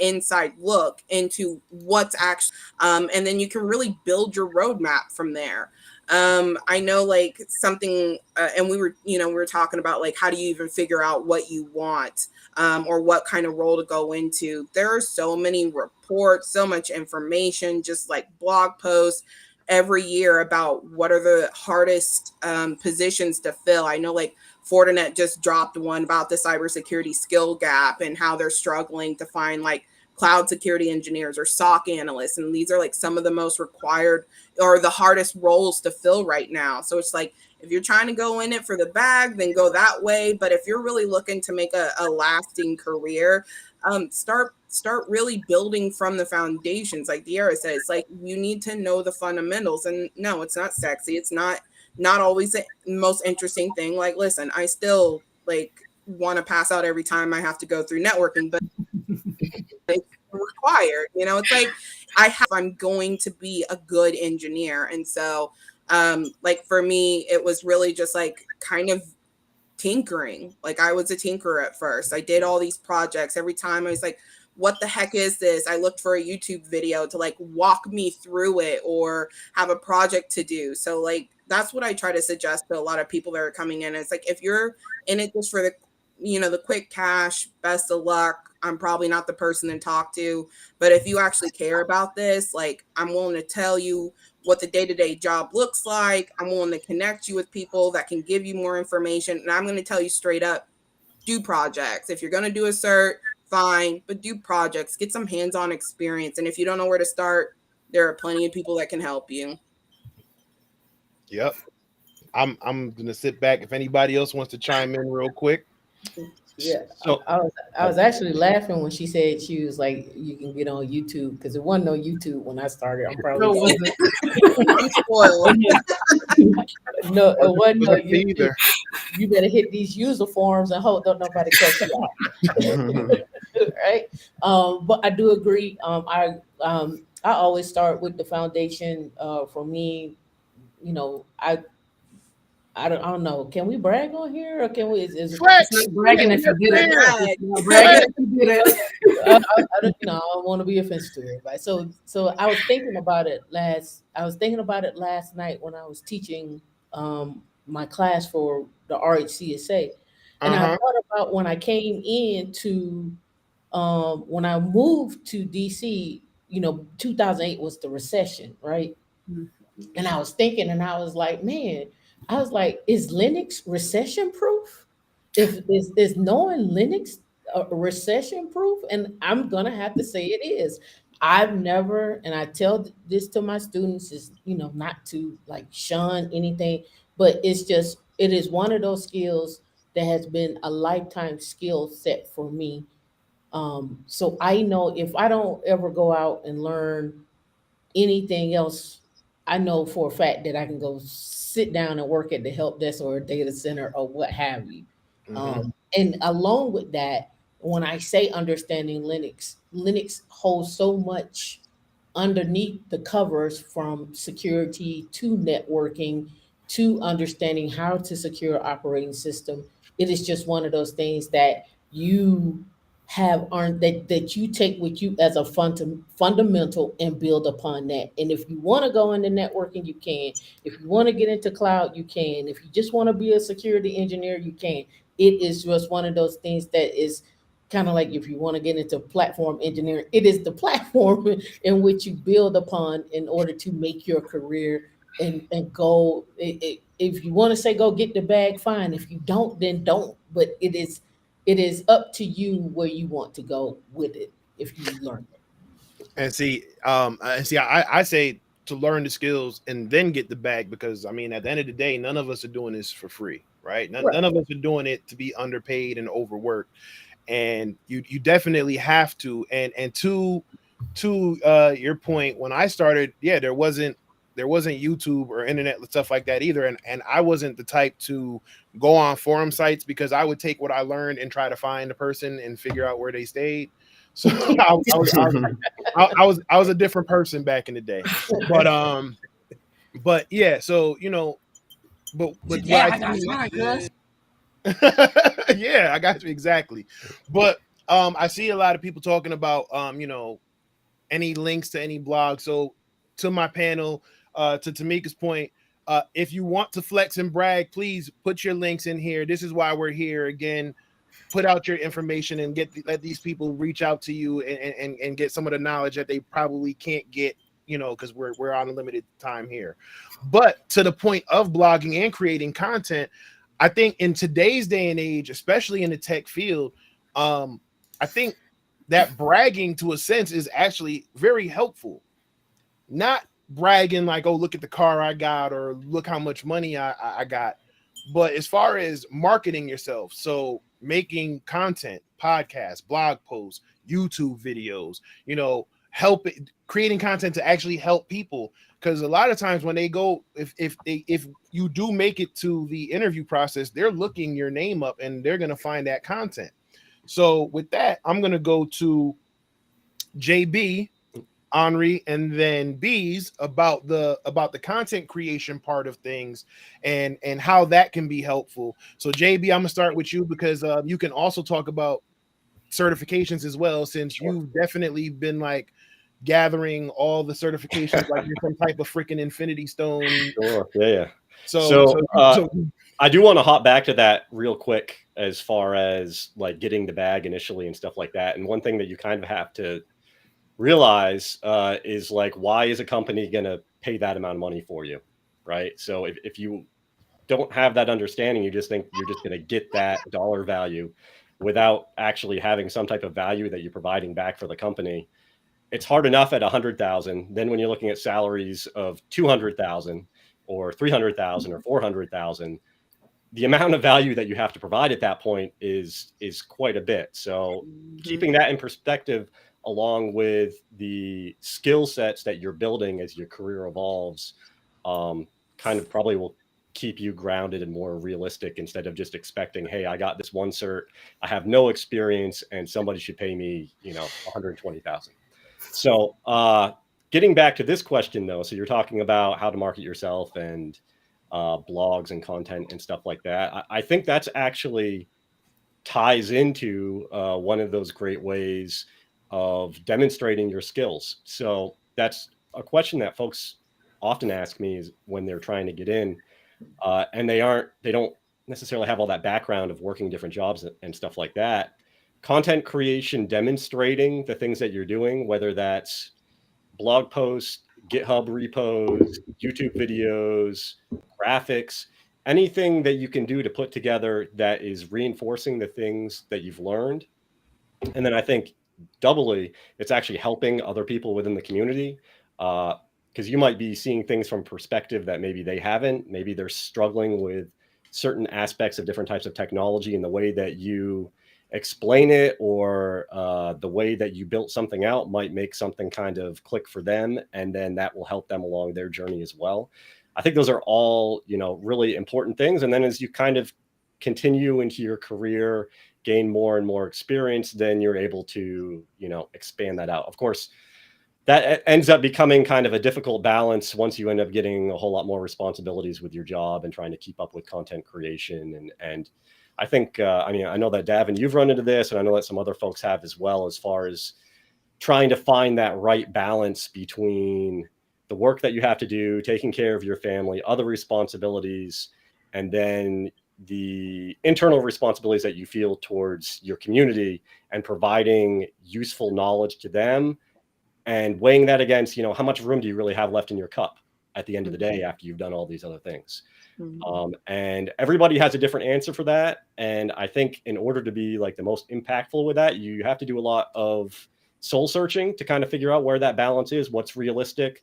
inside look into what's actually, and then you can really build your roadmap from there. I know like something, and we were talking about like, how do you even figure out what you want, or what kind of role to go into? There are so many reports, so much information, just like blog posts every year about what are the hardest positions to fill. I know like Fortinet just dropped one about the cybersecurity skill gap and how they're struggling to find like cloud security engineers or SOC analysts. And these are like some of the most required or the hardest roles to fill right now. So it's like, if you're trying to go in it for the bag, then go that way. But if you're really looking to make a lasting career, start really building from the foundations. Like Deirra said, it's like you need to know the fundamentals. And no, it's not sexy. It's not always the most interesting thing. Like, listen, I still like want to pass out every time I have to go through networking, but it's required. You know, it's like I'm going to be a good engineer. And so like for me, it was really just like kind of tinkering. Like I was a tinkerer at first. I did all these projects. Every time I was like, what the heck is this? I looked for a YouTube video to like walk me through it or have a project to do. So like, that's what I try to suggest to a lot of people that are coming in. It's like, if you're in it just for the, you know, the quick cash, best of luck. I'm probably not the person to talk to, but if you actually care about this, like I'm willing to tell you what the day-to-day job looks like. I'm willing to connect you with people that can give you more information. And I'm going to tell you straight up, do projects. If you're going to do a cert, fine, but do projects, get some hands-on experience. And if you don't know where to start, there are plenty of people that can help you. Yep. I'm going to sit back. If anybody else wants to chime in real quick. Yeah, so I was actually laughing when she said she was like, you can get on YouTube, because there wasn't no YouTube when I started. I'm probably I'm spoiled. No, it wasn't no YouTube. Either. You better hit these user forms and hope don't nobody catch you out. right? But I do agree. I always start with the foundation. For me, you know, I don't know. Can we brag on here, or can we? Is it? Flex. It's not bragging if you did it. Brag. It's not bragging if you did it. I don't, you know, I don't want to be offensive to everybody. So I was thinking about it last night when I was teaching my class for the RHCSA, and I thought about when I came into when I moved to DC. You know, 2008 was the recession, right? And I was thinking, and I was like, man, I was like, is Linux recession proof? If is knowing Linux recession proof? And I'm gonna have to say it is. I've never, and I tell this to my students, is, you know, not to like shun anything, but it's just, it is one of those skills that has been a lifetime skill set for me. So I know if I don't ever go out and learn anything else, I know for a fact that I can go sit down and work at the help desk or a data center or what have you. And along with that, when I say understanding Linux, Linux holds so much underneath the covers, from security to networking to understanding how to secure operating system. It is just one of those things that you have that you take with you as a fundamental and build upon that. And if you want to go into networking, you can. If you want to get into cloud, you can. If you just want to be a security engineer, you can. It is just one of those things that is kind of like, if you want to get into platform engineering, it is the platform in which you build upon in order to make your career and go. If you want to say go get the bag, fine. If you don't, then don't. But it is up to you where you want to go with it if you learn it. And I say to learn the skills and then get the bag, because I mean, at the end of the day, none of us are doing this for free, right? None of us are doing it to be underpaid and overworked. And you definitely have to. And to your point, when I started, there wasn't YouTube or internet stuff like that either. And I wasn't the type to go on forum sites, because I would take what I learned and try to find the person and figure out where they stayed. So I was a different person back in the day. But yeah, so you know, but Yeah, I got time, yeah, I got you exactly. But I see a lot of people talking about you know, any links to any blog. So to my panel, to Tameika's point, if you want to flex and brag, please put your links in here. This is why we're here. Again, put out your information and let these people reach out to you and get some of the knowledge that they probably can't get, you know, because we're on a limited time here. But to the point of blogging and creating content, I think in today's day and age, especially in the tech field, I think that bragging to a sense is actually very helpful. Not bragging like, oh, look at the car I got, or look how much money I got. But as far as marketing yourself, so making content, podcasts, blog posts, YouTube videos, you know, creating content to actually help people. Because a lot of times when they go, if you do make it to the interview process, they're looking your name up and they're going to find that content. So with that, I'm going to go to JB, Henri, and then Beez about the content creation part of things and how that can be helpful. So JB, I'm gonna start with you, because you can also talk about certifications as well, since you've definitely been like gathering all the certifications like you're some type of freaking Infinity Stone. Sure. Yeah. So I do want to hop back to that real quick, as far as like getting the bag initially and stuff like that. And one thing that you kind of have to realize is like, why is a company going to pay that amount of money for you, right? So if you don't have that understanding, you just think you're just going to get that dollar value without actually having some type of value that you're providing back for the company. It's hard enough at 100,000. Then when you're looking at salaries of 200,000 or 300,000 or 400,000, the amount of value that you have to provide at that point is quite a bit. So keeping that in perspective, along with the skill sets that you're building as your career evolves, kind of probably will keep you grounded and more realistic instead of just expecting, hey, I got this one cert, I have no experience, and somebody should pay me, $120,000. So getting back to this question though, so you're talking about how to market yourself and blogs and content and stuff like that. I think that's actually ties into one of those great ways of demonstrating your skills. So that's a question that folks often ask me is when they're trying to get in, and they don't necessarily have all that background of working different jobs and stuff like that. Content creation, demonstrating the things that you're doing, whether that's blog posts, GitHub repos, YouTube videos, graphics, anything that you can do to put together that is reinforcing the things that you've learned. And then I think doubly, it's actually helping other people within the community, because you might be seeing things from perspective that maybe they haven't. Maybe they're struggling with certain aspects of different types of technology, and the way that you explain it or the way that you built something out might make something kind of click for them, and then that will help them along their journey as well. I think those are all, really important things. And then as you kind of continue into your career, gain more and more experience, then you're able to, expand that out. Of course, that ends up becoming kind of a difficult balance once you end up getting a whole lot more responsibilities with your job and trying to keep up with content creation. And I think, I know that Davin, you've run into this, and I know that some other folks have as well, as far as trying to find that right balance between the work that you have to do, taking care of your family, other responsibilities, and then the internal responsibilities that you feel towards your community and providing useful knowledge to them, and weighing that against, how much room do you really have left in your cup at the end of the day after you've done all these other things. And everybody has a different answer for that. And I think in order to be like the most impactful with that, you have to do a lot of soul searching to kind of figure out where that balance is, what's realistic.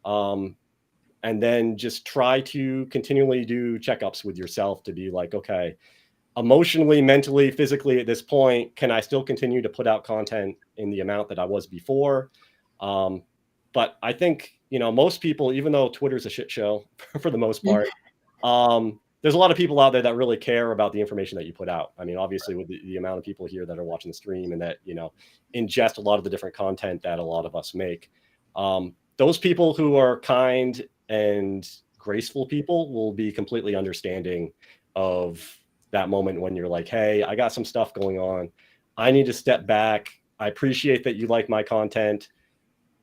And then just try to continually do checkups with yourself to be like, okay, emotionally, mentally, physically at this point, can I still continue to put out content in the amount that I was before? But I think, most people, even though Twitter's a shit show for the most part, there's a lot of people out there that really care about the information that you put out. I mean, obviously with the amount of people here that are watching the stream and that, ingest a lot of the different content that a lot of us make. Those people who are kind and graceful people will be completely understanding of that moment when you're like, hey, I got some stuff going on. I need to step back. I appreciate that you like my content.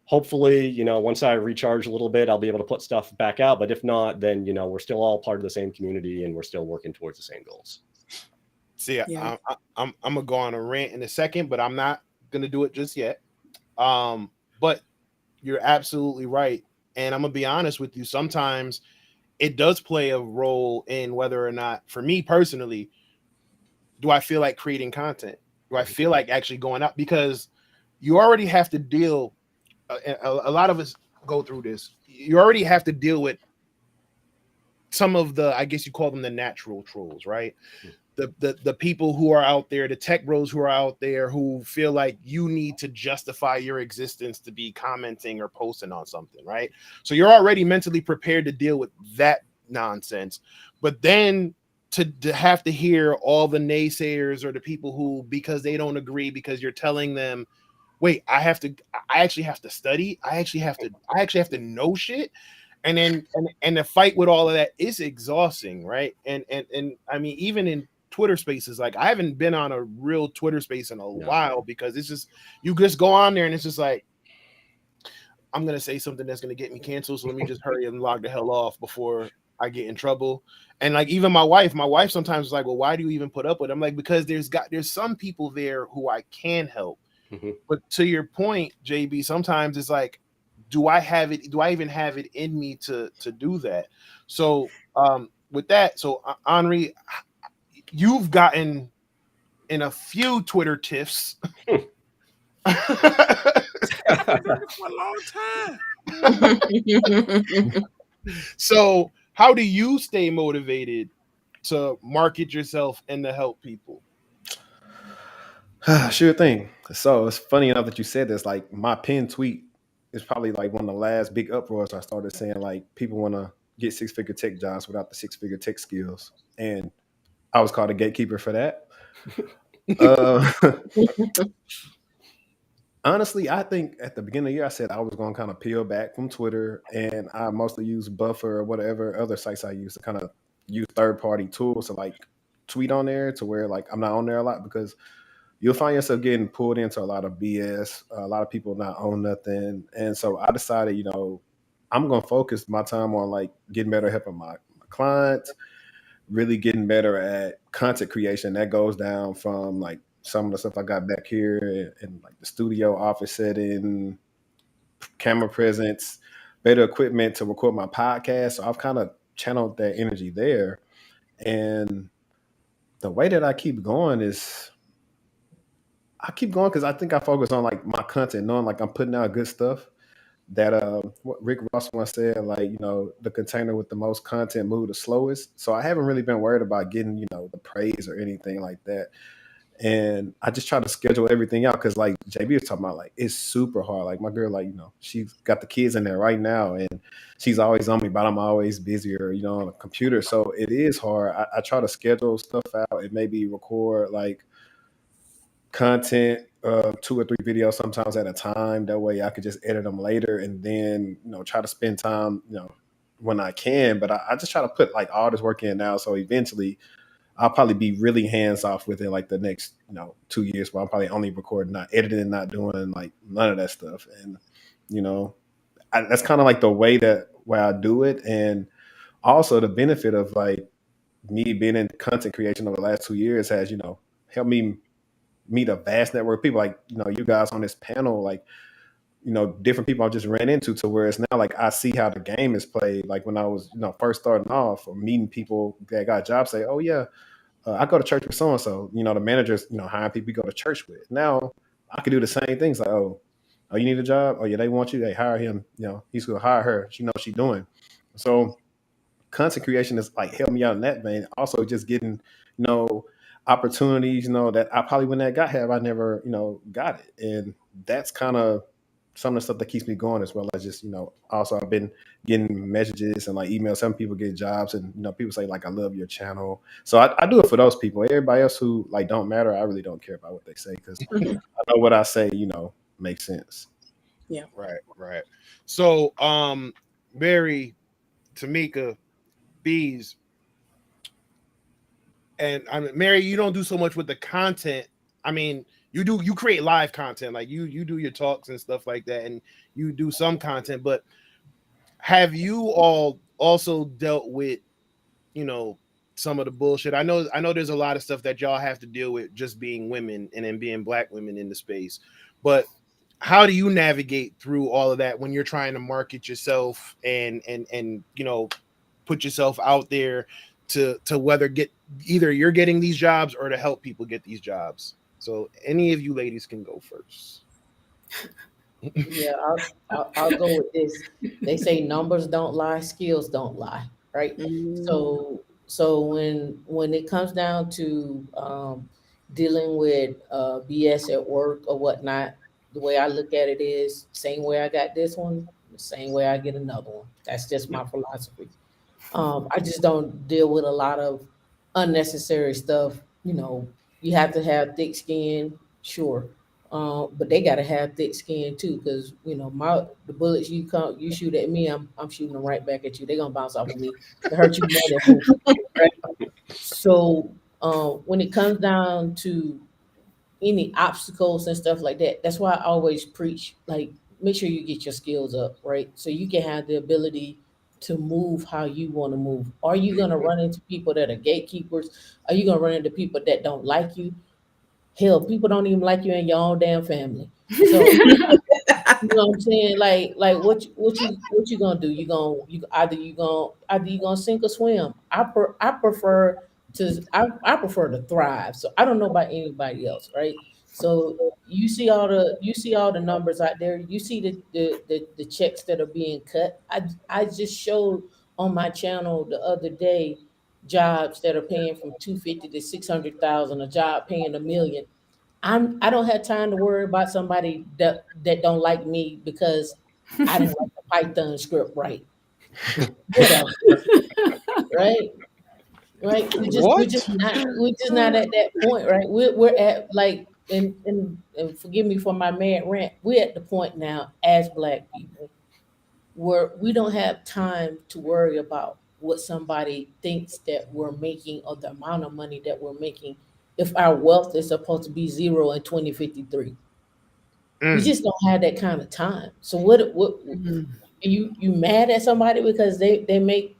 Hopefully, once I recharge a little bit, I'll be able to put stuff back out. But if not, then, we're still all part of the same community and we're still working towards the same goals. See, yeah. I'm going to go on a rant in a second, but I'm not going to do it just yet. But you're absolutely right. And I'm going to be honest with you. Sometimes it does play a role in whether or not, for me personally, do I feel like creating content? Do I feel like actually going out? Because you already have to deal. A lot of us go through this. You already have to deal with some of the, I guess you call them the natural trolls, right? The people who are out there, the tech bros who are out there who feel like you need to justify your existence to be commenting or posting on something, right? So you're already mentally prepared to deal with that nonsense. But then to have to hear all the naysayers or the people who, because they don't agree, because you're telling them, wait, I actually have to study. I actually have to know shit. And then, and the fight with all of that is exhausting. Right. And I mean, even in Twitter spaces, like I haven't been on a real Twitter space in a while, because it's just, you just go on there and it's just like, I'm going to say something that's going to get me canceled. So let me just hurry and log the hell off before I get in trouble. And like, even my wife sometimes is like, well, why do you even put up with it? I'm like, because there's some people there who I can help. But to your point, JB, sometimes it's like, do I even have it in me to do that? So with that, so Henri, you've gotten in a few Twitter tiffs for a long time. So how do you stay motivated to market yourself and to help people? Sure thing. So it's funny enough that you said this. Like my pinned tweet is probably like one of the last big uproars I started saying, like, people want to get 6-figure tech jobs without the 6-figure tech skills, and I was called a gatekeeper for that. Honestly, I think at the beginning of the year, I said I was going to kind of peel back from Twitter, and I mostly use Buffer or whatever other sites I use to kind of use third-party tools to like tweet on there to where like I'm not on there a lot, because you'll find yourself getting pulled into a lot of BS, a lot of people not on nothing. And so I decided, I'm going to focus my time on like getting better at helping my clients, really getting better at content creation. That goes down from like some of the stuff I got back here in like the studio office setting, camera presence, better equipment to record my podcast. So I've kind of channeled that energy there. And the way that I keep going is I keep going because I think I focus on like my content, knowing like I'm putting out good stuff. That what Rick Ross once said, like, the container with the most content moved the slowest. So I haven't really been worried about getting, the praise or anything like that. And I just try to schedule everything out because like JB was talking about, like, it's super hard. Like my girl, like, she's got the kids in there right now and she's always on me, but I'm always busy or, on a computer. So it is hard. I try to schedule stuff out and maybe record like content, 2 or 3 videos sometimes at a time. That way I could just edit them later and then, try to spend time, when I can. But I just try to put like all this work in now. So eventually I'll probably be really hands off within like the next, 2 years, where I'm probably only recording, not editing, not doing like none of that stuff. And, that's kind of like the way I do it. And also the benefit of like me being in content creation over the last 2 years has, helped me meet a vast network of people, like, you guys on this panel, like, different people I just ran into, to where it's now like I see how the game is played. Like when I was, first starting off or meeting people that got jobs, say, oh yeah, I go to church with so-and-so, the managers, hiring people you go to church with. Now I could do the same things, like, oh, you need a job? Oh yeah, they want you. They hire him. He's going to hire her. She knows what she's doing. So content creation is like helping me out in that vein. Also just getting, opportunities, that I probably wouldn't have I never, got it. And that's kind of some of the stuff that keeps me going, as well as just, also I've been getting messages and like emails. Some people get jobs and, people say like, I love your channel. So I do it for those people. Everybody else who like don't matter, I really don't care about what they say, because I know what I say, makes sense. Yeah. Right. So, Mary, Tameika, Beez, and Mary, you don't do so much with the content. I mean, you create live content, like you do your talks and stuff like that, and you do some content. But have you all also dealt with, some of the bullshit? I know there's a lot of stuff that y'all have to deal with just being women and then being Black women in the space. But how do you navigate through all of that when you're trying to market yourself and put yourself out there to whether either you're getting these jobs or to help people get these jobs? So any of you ladies can go first. Yeah, I'll go with this. They say numbers don't lie, skills don't lie, right? So when it comes down to dealing with BS at work or whatnot, the way I look at it is same way I got this one, the same way I get another one. That's just my philosophy. I just don't deal with a lot of unnecessary stuff. You have to have thick skin, sure. But they gotta have thick skin too, because the bullets you shoot at me, I'm shooting them right back at you. They're gonna bounce off of me. It hurt you more than me, right? So when it comes down to any obstacles and stuff like that, that's why I always preach, like, make sure you get your skills up, right? So you can have the ability to move how you want to move. Are you going to run into people that are gatekeepers? Are you going to run into people that don't like you? Hell, people don't even like you in your own damn family. So you know what I'm saying? Like what you gonna do? Either you gonna sink or swim. I prefer to thrive. So I don't know about anybody else, right? So you see all the numbers out there. You see the checks that are being cut. I just showed on my channel the other day jobs that are paying from 250 to 600,000. A job paying $1 million. I don't have time to worry about somebody that don't like me because I didn't like the Python script right. Whatever. Right? Right? We're just not at that point, right? We're at like, and forgive me for my mad rant, we're at the point now as Black people where we don't have time to worry about what somebody thinks that we're making or the amount of money that we're making if our wealth is supposed to be zero in 2053. We just don't have that kind of time. So what you mad at somebody because they make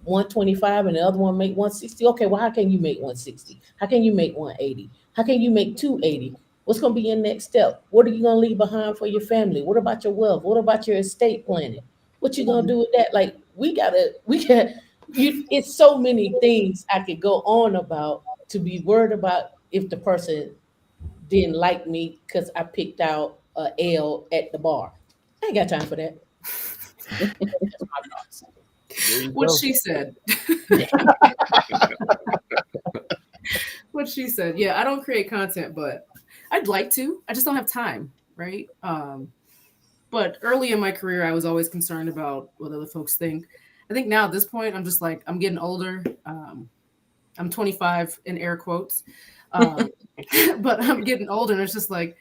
125 and the other one make 160? Okay, well, how can you make 160? How can you make 180? How can you make 280? What's going to be your next step? What are you going to leave behind for your family? What about your wealth? What about your estate planning? What you going to do with that? Like, it's so many things I could go on about to be worried about if the person didn't like me because I picked out a L at the bar. I ain't got time for that. What she said. What she said. Yeah, I don't create content, but I'd like to. I just don't have time, right? But early in my career, I was always concerned about what other folks think. I think now at this point, I'm just like, I'm getting older. I'm 25 in air quotes. But I'm getting older, and it's just like,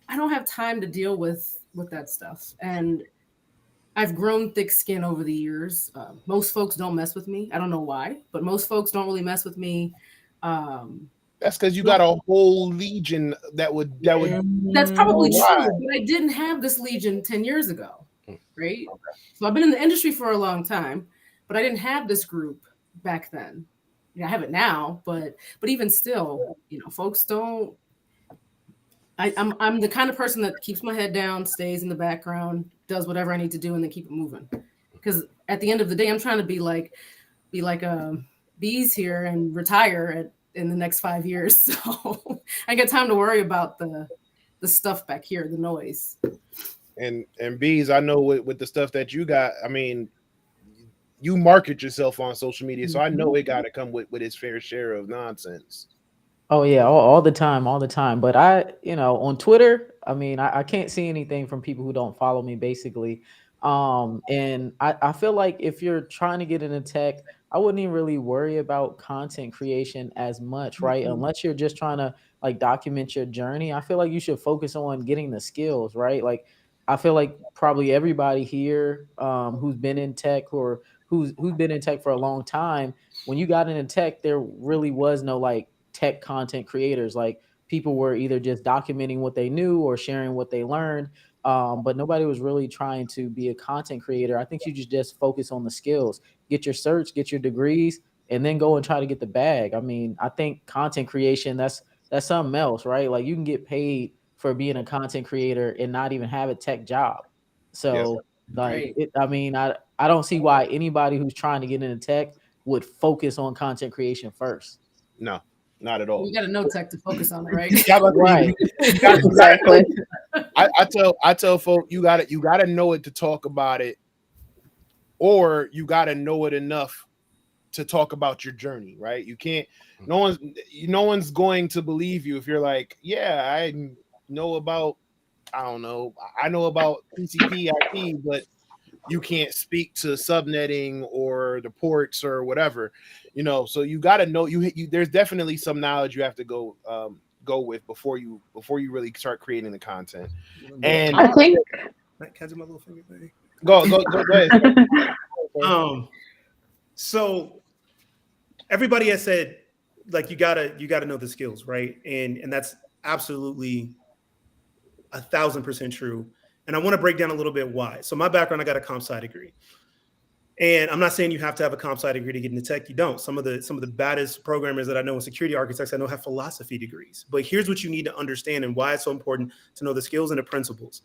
I don't have time to deal with that stuff. And I've grown thick skin over the years. Most folks don't mess with me. I don't know why, but most folks don't really mess with me. That's because you got a whole legion that would. That's probably true, but I didn't have this legion 10 years ago, right? Okay. So I've been in the industry for a long time, but I didn't have this group back then. I have it now, but even still, folks don't. I'm the kind of person that keeps my head down, stays in the background, does whatever I need to do, and then keep it moving. Because at the end of the day, I'm trying to be like Beez here and retire in the next 5 years. So I got time to worry about the stuff back here, the noise. And Beez, I know with the stuff that you got, I mean, you market yourself on social media, so I know it got to come with its fair share of nonsense. Oh yeah, all the time. But on Twitter, I mean, I can't see anything from people who don't follow me, basically. And I feel like if you're trying to get into tech, I wouldn't even really worry about content creation as much, right? Unless you're just trying to like document your journey. I feel like you should focus on getting the skills, right? Like, I feel like probably everybody here who's been in tech or who's been in tech for a long time, when you got into tech, there really was no like tech content creators. Like, people were either just documenting what they knew or sharing what they learned, but nobody was really trying to be a content creator. I think you just focus on the skills, get your certs, get your degrees, and then go and try to get the bag. I mean, I think content creation, that's something else, right? Like, you can get paid for being a content creator and not even have a tech job. So I don't see why anybody who's trying to get into tech would focus on content creation first. No, not at all. You got to know tech to focus on it, right? Right. Exactly. I tell folk, you got to know it to talk about it, or you got to know it enough to talk about your journey, right? You can't. No one's going to believe you if you're like, yeah, I know about, I don't know, I know about TCP IP, but you can't speak to subnetting or the ports or whatever, so you got to know there's definitely some knowledge you have to go with before you really start creating the content. And I think can I do my little finger thing? Go ahead. So everybody has said, like, you gotta know the skills, right? And that's absolutely 1,000% true. And I want to break down a little bit why. So my background, I got a comp sci degree. And I'm not saying you have to have a comp sci degree to get into tech. You don't. Some of the baddest programmers that I know and security architects I know have philosophy degrees. But here's what you need to understand and why it's so important to know the skills and the principles.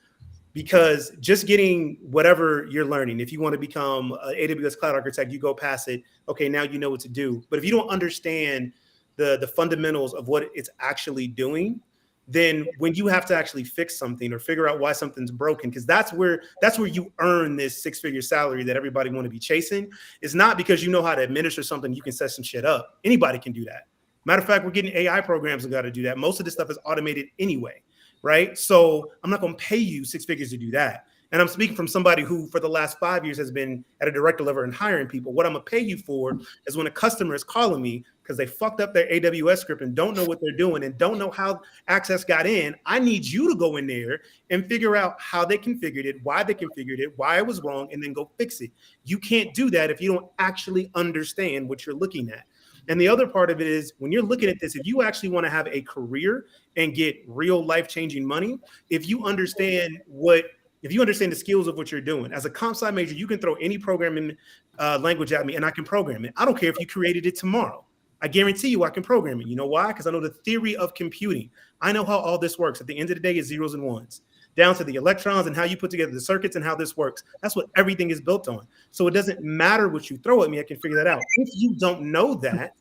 Because just getting whatever you're learning, if you want to become an AWS cloud architect, you go past it. Okay, now you know what to do. But if you don't understand the fundamentals of what it's actually doing, then when you have to actually fix something or figure out why something's broken, because that's where you earn this 6-figure salary that everybody want to be chasing. It's not because you know how to administer something, you can set some shit up. Anybody can do that. Matter of fact, we're getting AI programs that got to do that. Most of this stuff is automated anyway, right? So I'm not going to pay you 6 figures to do that. And I'm speaking from somebody who for the last 5 years has been at a director level and hiring people. What I'm gonna pay you for is when a customer is calling me because they fucked up their AWS script and don't know what they're doing and don't know how access got in. I need you to go in there and figure out how they configured it, why they configured it, why it was wrong, and then go fix it. You can't do that if you don't actually understand what you're looking at. And the other part of it is when you're looking at this, if you actually want to have a career and get real life-changing money, if you understand the skills of what you're doing. As a comp sci major, you can throw any programming language at me and I can program it. I don't care if you created it tomorrow. I guarantee you I can program it. You know why? Because I know the theory of computing. I know how all this works. At the end of the day, it's zeros and ones, down to the electrons and how you put together the circuits and how this works. That's what everything is built on. So it doesn't matter what you throw at me, I can figure that out. If you don't know that,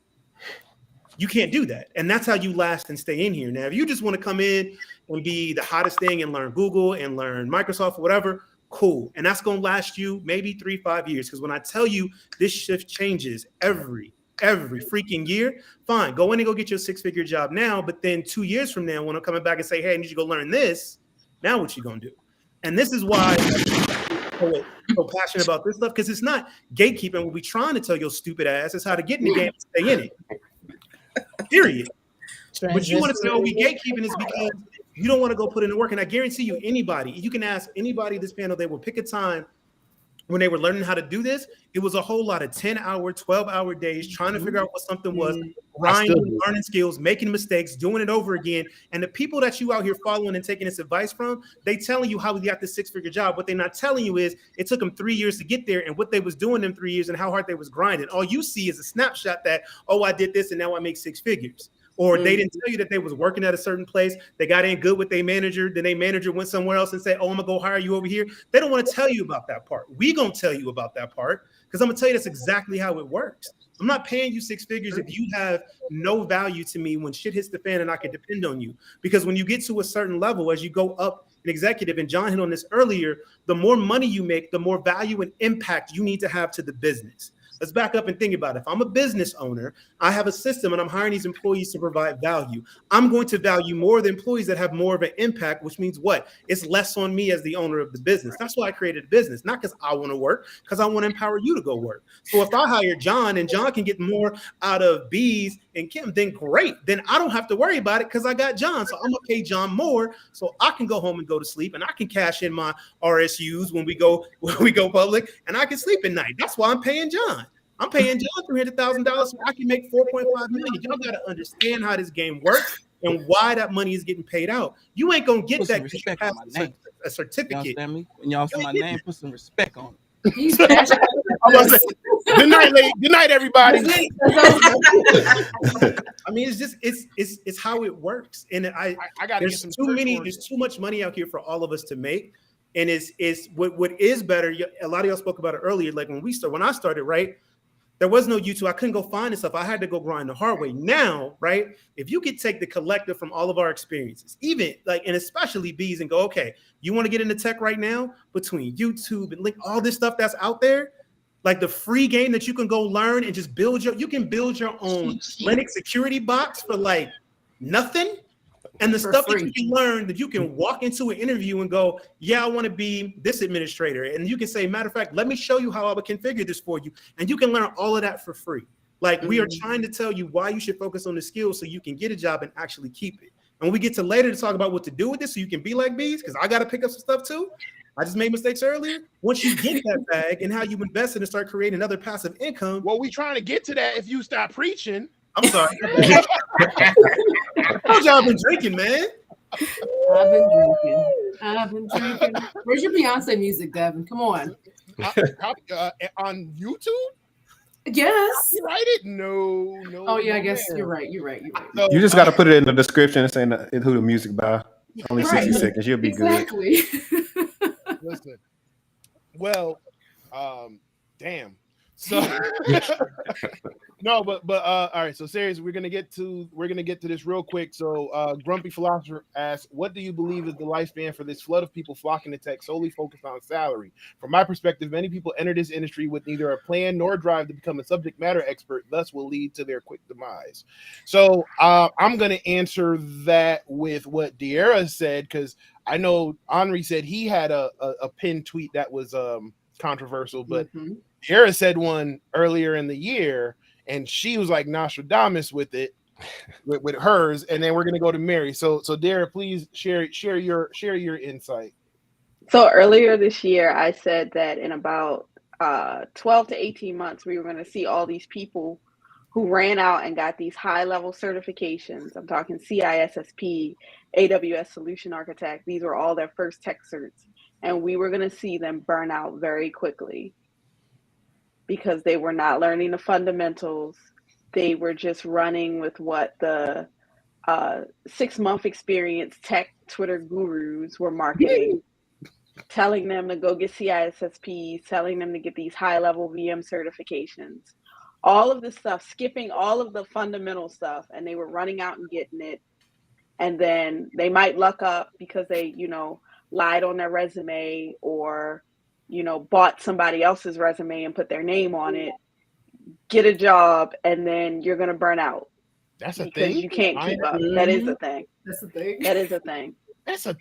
you can't do that. And that's how you last and stay in here. Now, if you just want to come in and be the hottest thing and learn Google and learn Microsoft or whatever, cool. And that's going to last you maybe 3-5 years. Because when I tell you this shift changes every freaking year, fine, go in and go get your 6-figure job now. But then 2 years from now, when I'm coming back and say, hey, I need you to go learn this, now what you going to do? And this is why I'm so passionate about this stuff, because it's not gatekeeping. What we trying to tell your stupid ass is how to get in the game and stay in it. Period. But you want to say, oh, we gatekeeping is because you don't want to go put in the work. And I guarantee you, you can ask anybody this panel, they will pick a time when they were learning how to do this. It was a whole lot of 10-hour, 12-hour days trying to figure out what something was, grinding, learning skills, making mistakes, doing it over again. And the people that you out here following and taking this advice from, they telling you how we got this 6-figure job. What they're not telling you is it took them 3 years to get there and what they was doing in 3 years and how hard they was grinding. All you see is a snapshot that, oh, I did this and now I make 6 figures. Or they didn't tell you that they was working at a certain place. They got in good with their manager. Then their manager went somewhere else and said, oh, I'm going to go hire you over here. They don't want to tell you about that part. We going to tell you about that part because I'm going to tell you that's exactly how it works. I'm not paying you 6 figures if you have no value to me when shit hits the fan and I can depend on you. Because when you get to a certain level, as you go up an executive, and John hit on this earlier, the more money you make, the more value and impact you need to have to the business. Let's back up and think about it. If I'm a business owner, I have a system and I'm hiring these employees to provide value. I'm going to value more the employees that have more of an impact, which means what? It's less on me as the owner of the business. That's why I created a business, not because I want to work, because I want to empower you to go work. So if I hire John and John can get more out of Beez and Kim, then great. Then I don't have to worry about it because I got John. So I'm going to pay John more so I can go home and go to sleep and I can cash in my RSUs when we go public and I can sleep at night. That's why I'm paying John. I'm paying John $300,000 so I can make $4.5 million. Y'all got to understand how this game works and why that money is getting paid out. You ain't gonna get that because you have a certificate. Y'all understand me? When y'all see my name, put some respect on it. Good night, lady. Good night, everybody. I mean, it's how it works, and I got there's too much money out here for all of us to make, and it's what is better. A lot of y'all spoke about it earlier. Like when I started, right? There was no YouTube. I couldn't go find this stuff. I had to go grind the hard way. Now, right? If you could take the collective from all of our experiences, even like, and especially Beez, and go, okay, you want to get into tech right now? Between YouTube and all this stuff that's out there, like the free game that you can go learn and just you can build your own Linux security box for like nothing. And the stuff that you can learn, that you can walk into an interview and go, yeah, I want to be this administrator. And you can say, matter of fact, let me show you how I would configure this for you. And you can learn all of that for free. Like we are trying to tell you why you should focus on the skills so you can get a job and actually keep it. And when we get to later to talk about what to do with this so you can be like Beez, because I got to pick up some stuff too. I just made mistakes earlier. Once you get that bag and how you invest in and start creating another passive income. Well, we trying to get to that if you stop preaching. I'm sorry. How y'all been drinking, man? I've been drinking. Where's your Beyonce music, Devin? Come on. On YouTube? Yes. Copyright it? No. Oh yeah, I guess you're right. So, you just got to put it in the description and say who the music by. Only 60 seconds. You'll be good. Listen. Well, damn. So no, but all right. So seriously, we're gonna get to this real quick. So Grumpy Philosopher asks, what do you believe is the lifespan for this flood of people flocking to tech solely focused on salary? From my perspective, many people enter this industry with neither a plan nor a drive to become a subject matter expert, thus will lead to their quick demise. So I'm gonna answer that with what Deirra said, because I know Henri said he had a pinned tweet that was controversial, but Deirra said one earlier in the year, and she was like Nostradamus with it, with hers. And then we're gonna go to Mary. So Deirra, please share your insight. So earlier this year, I said that in about 12 to 18 months, we were going to see all these people who ran out and got these high-level certifications. I'm talking CISSP, AWS Solution Architect. These were all their first tech certs. And we were going to see them burn out very quickly because they were not learning the fundamentals. They were just running with what the 6-month experience tech Twitter gurus were marketing. Telling them to go get CISSPs, telling them to get these high-level VM certifications, all of this stuff, skipping all of the fundamental stuff, and they were running out and getting it. And then they might luck up because they, lied on their resume or, bought somebody else's resume and put their name on it, get a job, and then you're going to burn out. That's a because thing? you can't keep up. That is a thing. That's the thing. That is a thing. That's a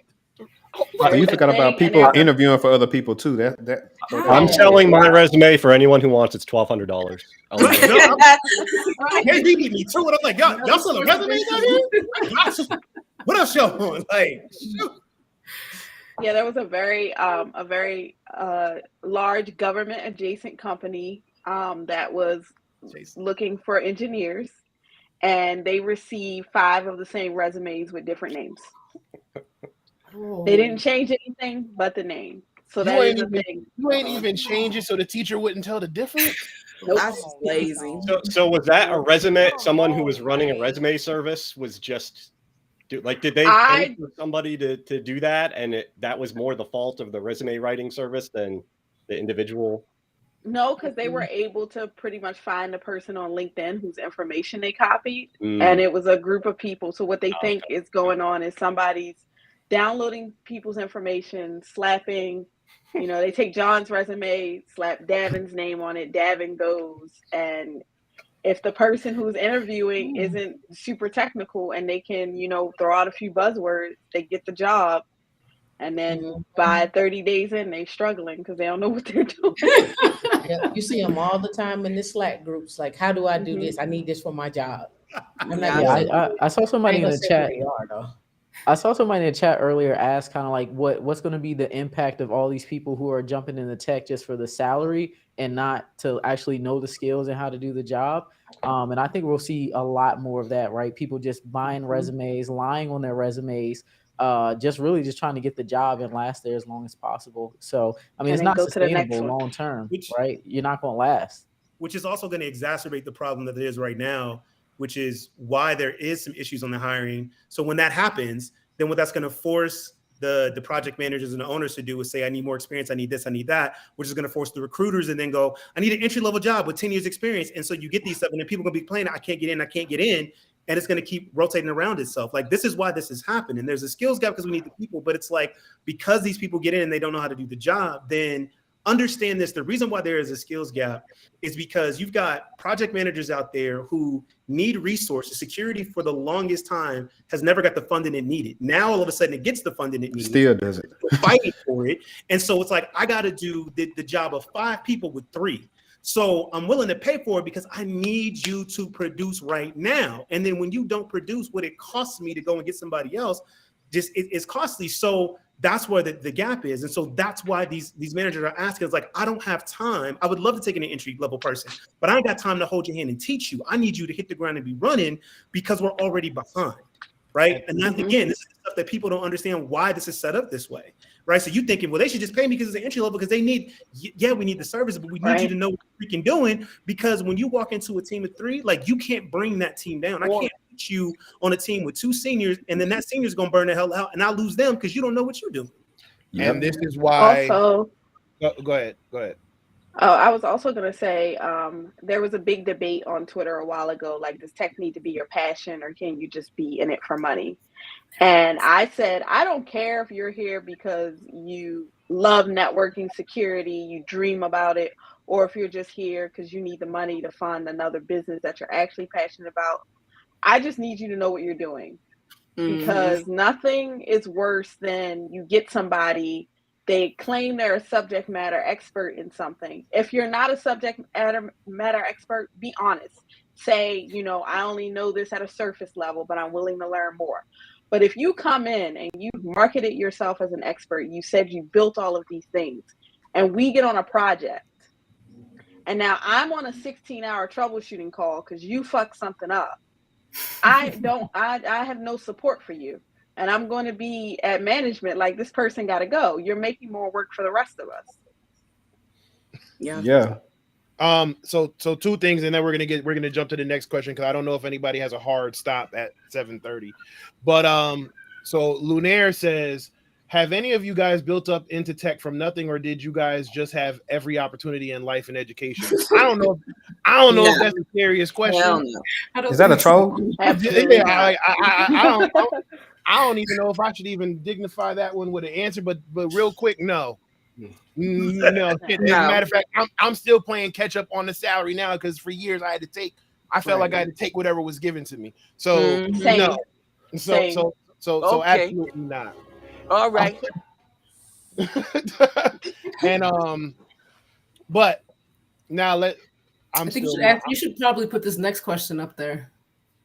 You forgot about people interviewing for other people too. That I'm selling my resume for anyone who wants. It's $1,200. Hey, he beat me too. And I'm like, y'all selling resumes out here? I got you. What else y'all want? Like, shoot. Yeah, there was a very large government adjacent company that was looking for engineers, and they received 5 of the same resumes with different names. They didn't change anything but the name. So that is the thing. You ain't even change it so the teacher wouldn't tell the difference? That's lazy. So was that a resume? Someone who was running a resume service was just did they pay for somebody to do that, and that was more the fault of the resume writing service than the individual? No, because they were able to pretty much find the person on LinkedIn whose information they copied, and it was a group of people. So what they think is going on is somebody's downloading people's information, slapping, they take John's resume, slap Davin's name on it, Davin goes, and if the person who's interviewing isn't super technical and they can, throw out a few buzzwords, they get the job. And then by 30 days in, they're struggling because they don't know what they're doing. Yeah, you see them all the time in the Slack groups. Like, how do I do this? I need this for my job. I saw somebody in the chat. I saw somebody in the chat earlier ask kind of like what's going to be the impact of all these people who are jumping into tech just for the salary and not to actually know the skills and how to do the job. And I think we'll see a lot more of that, right? People just buying resumes, lying on their resumes, just trying to get the job and last there as long as possible. So, I mean, it's not sustainable long term, right? You're not going to last. Which is also going to exacerbate the problem that there is right now, which is why there is some issues on the hiring. So when that happens, then what that's going to force the project managers and the owners to do is say, I need more experience, I need this, I need that, which is going to force the recruiters and then go, I need an entry-level job with 10 years experience. And so you get these stuff, and then people are going to be complaining, I can't get in. And it's going to keep rotating around itself. Like, this is why this is happening. There's a skills gap because we need the people, but it's like, because these people get in and they don't know how to do the job, then understand this. The reason why there is a skills gap is because you've got project managers out there who need resources. Security for the longest time has never got the funding it needed. Now, all of a sudden, it gets the funding it needed. Still does it. Fighting for it. And so it's like, I got to do the job of 5 people with 3. So I'm willing to pay for it because I need you to produce right now. And then when you don't produce what it costs me to go and get somebody else, it's costly. So that's where the gap is. And so that's why these managers are asking, it's like, I don't have time. I would love to take an entry level person, but I ain't got time to hold your hand and teach you. I need you to hit the ground and be running because we're already behind. Right. And then again, this is stuff that people don't understand why this is set up this way. Right. So you thinking, well, they should just pay me because it's an entry level because they need, we need the service, but we need you to know what you're freaking doing, because when you walk into a team of 3, like, you can't bring that team down. I can't put you on a team with 2 seniors and then that senior's going to burn the hell out and I'll lose them because you don't know what you're doing. And this is why. Also, go ahead. Oh, I was also going to say, there was a big debate on Twitter a while ago, like, does tech need to be your passion or can you just be in it for money? And I said, I don't care if you're here because you love networking security, you dream about it, or if you're just here because you need the money to fund another business that you're actually passionate about. I just need you to know what you're doing. because nothing is worse than you get somebody, they claim they're a subject matter expert in something. If you're not a subject matter expert, be honest. Say, you know, I only know this at a surface level, but I'm willing to learn more. But if you come in and you marketed yourself as an expert, you said you built all of these things, and we get on a project, and now I'm on a 16-hour troubleshooting call because you fucked something up, I have no support for you. And I'm going to be at management like, this person got to go. You're making more work for the rest of us. Yeah. So two things, and then we're gonna jump to the next question because I don't know if anybody has a hard stop at 7:30. But so Lunaire says, have any of you guys built up into tech from nothing, or did you guys just have every opportunity in life and education? I don't know if that's a serious question. Is that a troll? Yeah, I don't even know if I should even dignify that one with an answer, but real quick, no. No. As a matter of fact, I'm still playing catch up on the salary now because for years I felt like I had to take whatever was given to me. So no. So absolutely not. All right. And but now I think you should probably put this next question up there.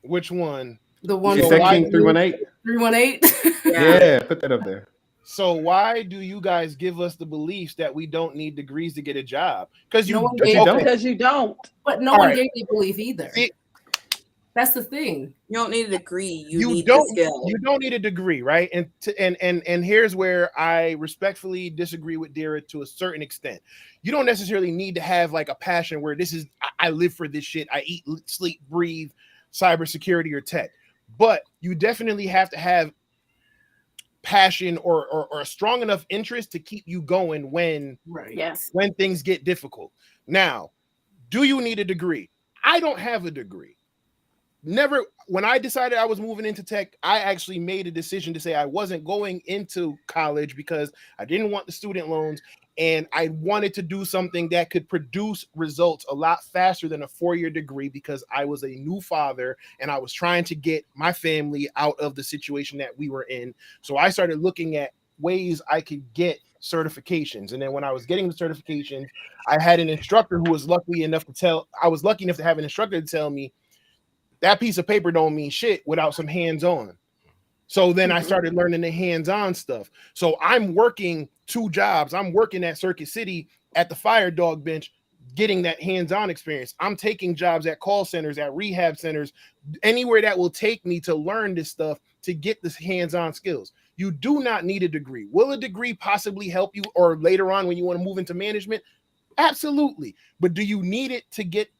Which one? The one Is that King 318? 318? Yeah, put that up there. So why do you guys give us the beliefs that we don't need degrees to get a job? Because you don't. But no one gave me belief either. That's the thing. You don't need a degree. You need don't, the skill. You don't need a degree, right? And here's where I respectfully disagree with Deirra to a certain extent. You don't necessarily need to have like a passion where I live for this shit. I eat, sleep, breathe cybersecurity or tech. But you definitely have to have passion or a strong enough interest to keep you going when things get difficult. Now, do you need a degree? I don't have a degree. Never. When I decided I was moving into tech, I actually made a decision to say I wasn't going into college because I didn't want the student loans, and I wanted to do something that could produce results a lot faster than a 4-year degree because I was a new father and I was trying to get my family out of the situation that we were in. So I started looking at ways I could get certifications. And then when I was getting the certifications, I had an instructor who was lucky enough to have an instructor to tell me that piece of paper don't mean shit without some hands-on. So then I started learning the hands-on stuff. So I'm working 2 jobs. I'm working at Circuit City at the fire dog bench, getting that hands-on experience. I'm taking jobs at call centers, at rehab centers, anywhere that will take me to learn this stuff to get this hands-on skills. You do not need a degree. Will a degree possibly help you or later on when you want to move into management? Absolutely. But do you need it to get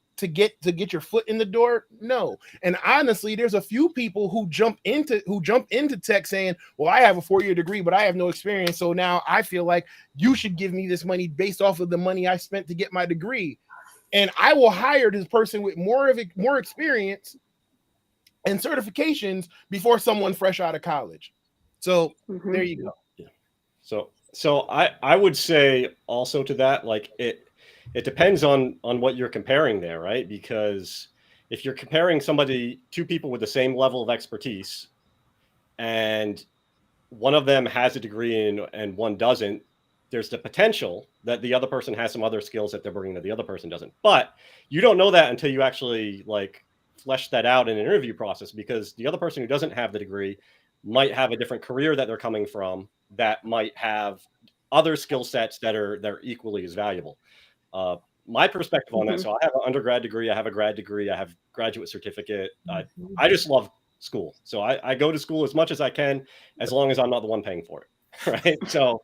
your foot in the door? No. And honestly, there's a few people who jump into tech saying, well, I have a 4-year degree, but I have no experience. So now I feel like you should give me this money based off of the money I spent to get my degree. And I will hire this person with more experience and certifications before someone fresh out of college. So there you go. Yeah. So I would say also to that, like it depends on what you're comparing there, right? Because if you're comparing two people with the same level of expertise and one of them has a degree and one doesn't, there's the potential that the other person has some other skills that they're bringing that the other person doesn't. But you don't know that until you actually like flesh that out in an interview process, because the other person who doesn't have the degree might have a different career that they're coming from that might have other skill sets that are equally as valuable. My perspective on that. So I have an undergrad degree, I have a grad degree, I have graduate certificate. I just love school. So I go to school as much as I can, as long as I'm not the one paying for it. Right. So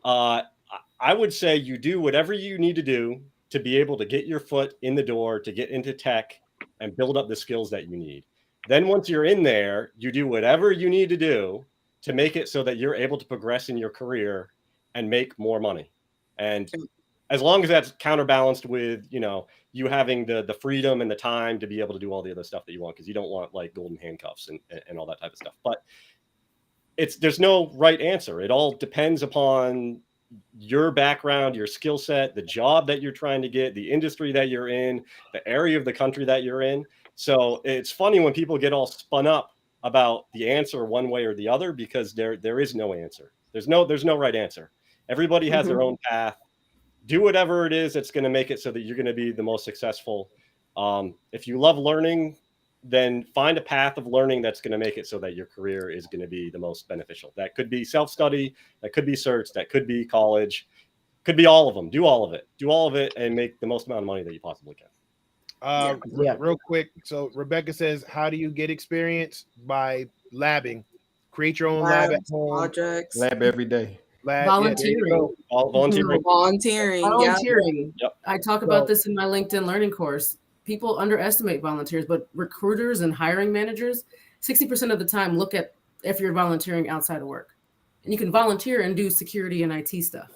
I would say you do whatever you need to do to be able to get your foot in the door, to get into tech and build up the skills that you need. Then once you're in there, you do whatever you need to do to make it so that you're able to progress in your career and make more money. And as long as that's counterbalanced with, you having the freedom and the time to be able to do all the other stuff that you want, because you don't want like golden handcuffs and all that type of stuff. But there's no right answer. It all depends upon your background, your skill set, the job that you're trying to get, the industry that you're in, the area of the country that you're in. So it's funny when people get all spun up about the answer one way or the other, because there is no answer. There's no right answer. Everybody has their own path. Do whatever it is that's going to make it so that you're going to be the most successful. If you love learning, then find a path of learning that's going to make it so that your career is going to be the most beneficial. That could be self-study, that could be certs, that could be college, could be all of them. Do all of it and make the most amount of money that you possibly can. Real quick. So Rebecca says, how do you get experience? By labbing. Create your own lab at home. Projects. Lab every day. Volunteering. Volunteering. Yep. I talk about this in my LinkedIn learning course. People underestimate volunteers, but recruiters and hiring managers, 60% of the time look at if you're volunteering outside of work. And you can volunteer and do security and IT stuff.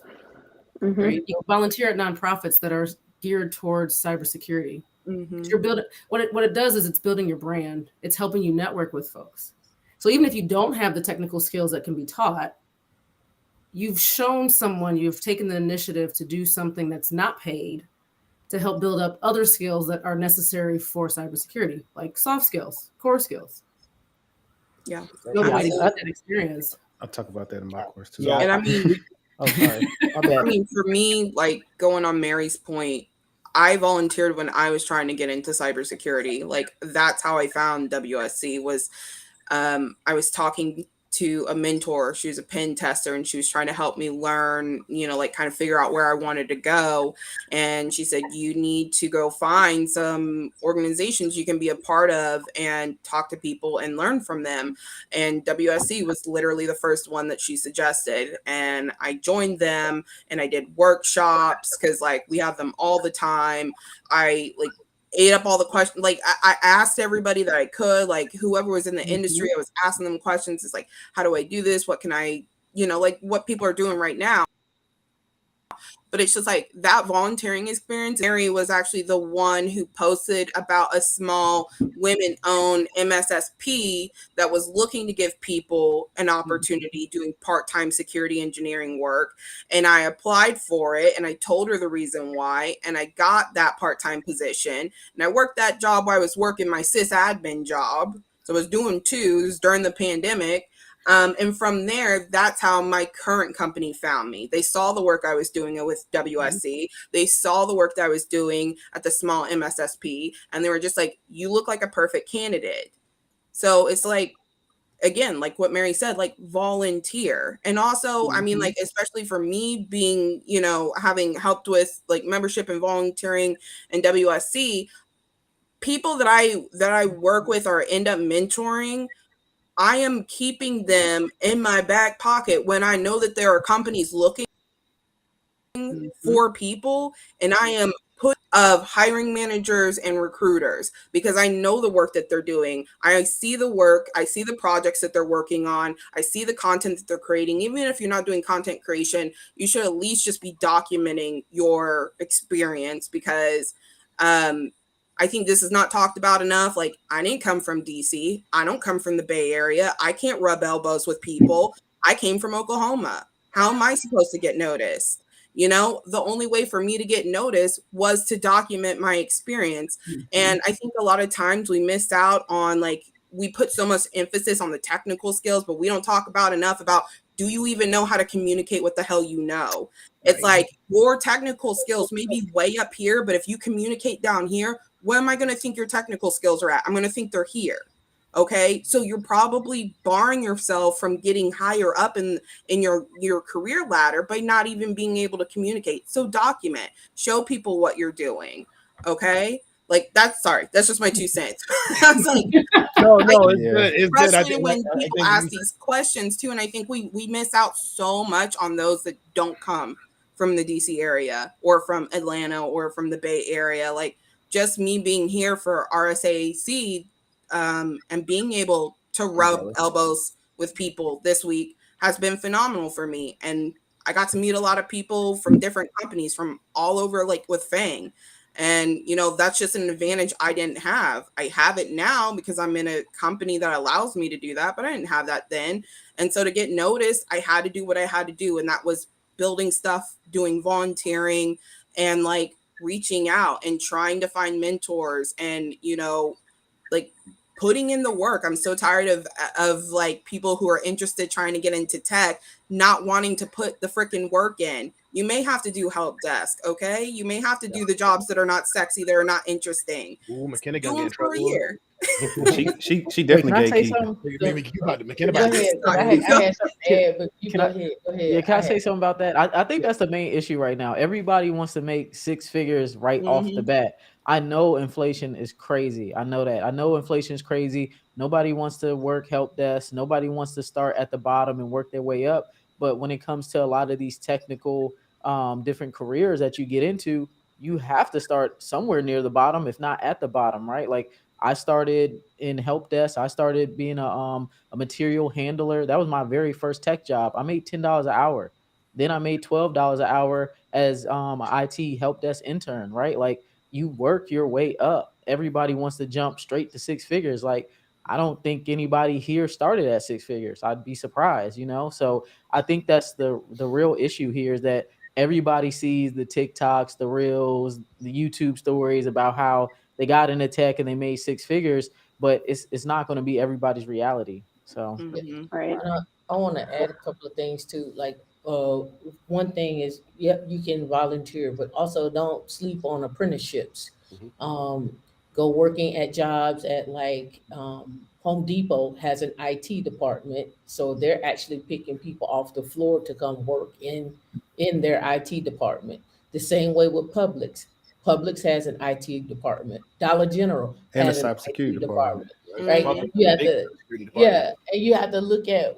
Right? You can volunteer at nonprofits that are geared towards cybersecurity. You're building what it does is it's building your brand. It's helping you network with folks. So even if you don't have the technical skills that can be taught, you've shown someone, you've taken the initiative to do something that's not paid to help build up other skills that are necessary for cybersecurity, like soft skills, core skills. Yeah. Nobody got that experience. I'll talk about that in my course too. Yeah. And I mean, Oh, sorry. I mean, for me, like going on Mary's point, I volunteered when I was trying to get into cybersecurity. Like that's how I found WSC was I was talking to a mentor. She was a pen tester and she was trying to help me learn, like kind of figure out where I wanted to go. And she said, you need to go find some organizations you can be a part of and talk to people and learn from them. And WSC was literally the first one that she suggested. And I joined them and I did workshops because like we have them all the time. I ate up all the questions. Like I asked everybody that I could, like whoever was in the industry, I was asking them questions. It's like, how do I do this? What can I, like what people are doing right now. But it's just like that volunteering experience. Mary was actually the one who posted about a small women-owned MSSP that was looking to give people an opportunity doing part-time security engineering work. And I applied for it and I told her the reason why. And I got that part-time position. And I worked that job while I was working my sysadmin job. So I was doing twos during the pandemic. And from there, that's how my current company found me. They saw the work I was doing with WSC. They saw the work that I was doing at the small MSSP. And they were just like, you look like a perfect candidate. So it's like, again, like what Mary said, like volunteer. And also, I mean, like, especially for me being, having helped with like membership and volunteering and WSC, people that I work with or end up mentoring, I am keeping them in my back pocket when I know that there are companies looking for people, and I am put of hiring managers and recruiters because I know the work that they're doing. I see the work, I see the projects that they're working on, I see the content that they're creating. Even if you're not doing content creation, you should at least just be documenting your experience because I think this is not talked about enough. Like, I didn't come from DC. I don't come from the Bay Area. I can't rub elbows with people. I came from Oklahoma. How am I supposed to get noticed? The only way for me to get noticed was to document my experience. And I think a lot of times we missed out on, like, we put so much emphasis on the technical skills, but we don't talk about enough about, do you even know how to communicate what the hell you know? It's like your technical skills may be way up here, but if you communicate down here, where am I going to think your technical skills are at? I'm going to think they're here. Okay. So you're probably barring yourself from getting higher up in your career ladder by not even being able to communicate. So document, show people what you're doing. Okay. Like that's just my 2 cents. That's like, no, it's good. It's good. Especially when people ask these questions too. And I think we miss out so much on those that don't come from the DC area or from Atlanta or from the Bay Area. Like just me being here for RSAC and being able to rub elbows with people this week has been phenomenal for me. And I got to meet a lot of people from different companies from all over, like with Fang. And, that's just an advantage I didn't have. I have it now because I'm in a company that allows me to do that, but I didn't have that then. And so to get noticed, I had to do what I had to do. And that was building stuff, doing volunteering, and like reaching out and trying to find mentors and, like putting in the work. I'm so tired of like people who are interested trying to get into tech not wanting to put the freaking work in. You may have to do help desk, okay? You may have to do the jobs that are not sexy, that are not interesting. Ooh, McKenna Do gonna get them in for a trouble. year. She Wait, can definitely I say gatekeeping. something? Maybe you about to McKenna Go about to ahead. 'Cause I had something to add, but you Can go I- ahead. Go ahead. Yeah, can I I say had- something about that? I think that's the main issue right now. Everybody wants to make six figures right off the bat. I know inflation is crazy. I know that. I know inflation is crazy. Nobody wants to work help desk. Nobody wants to start at the bottom and work their way up. But when it comes to a lot of these technical different careers that you get into, you have to start somewhere near the bottom, if not at the bottom, right? Like I started in help desk. I started being a material handler. That was my very first tech job. I made $10 an hour. Then I made $12 an hour as an IT help desk intern, right? Like you work your way up. Everybody wants to jump straight to six figures. Like I don't think anybody here started at six figures. I'd be surprised, you know? So I think that's the real issue here is that everybody sees the TikToks, the reels, the YouTube stories about how they got into tech and they made six figures, but it's not going to be everybody's reality. So Right. I want to add a couple of things too. Like, one thing is, yep, you can volunteer, but also don't sleep on apprenticeships. Go working at jobs at like Home Depot has an IT department, so they're actually picking people off the floor to come work in their IT department. The same way with Publix. Publix has an IT department. Dollar General And a has an cybersecurity IT department. right? You have to, yeah, and you have to look at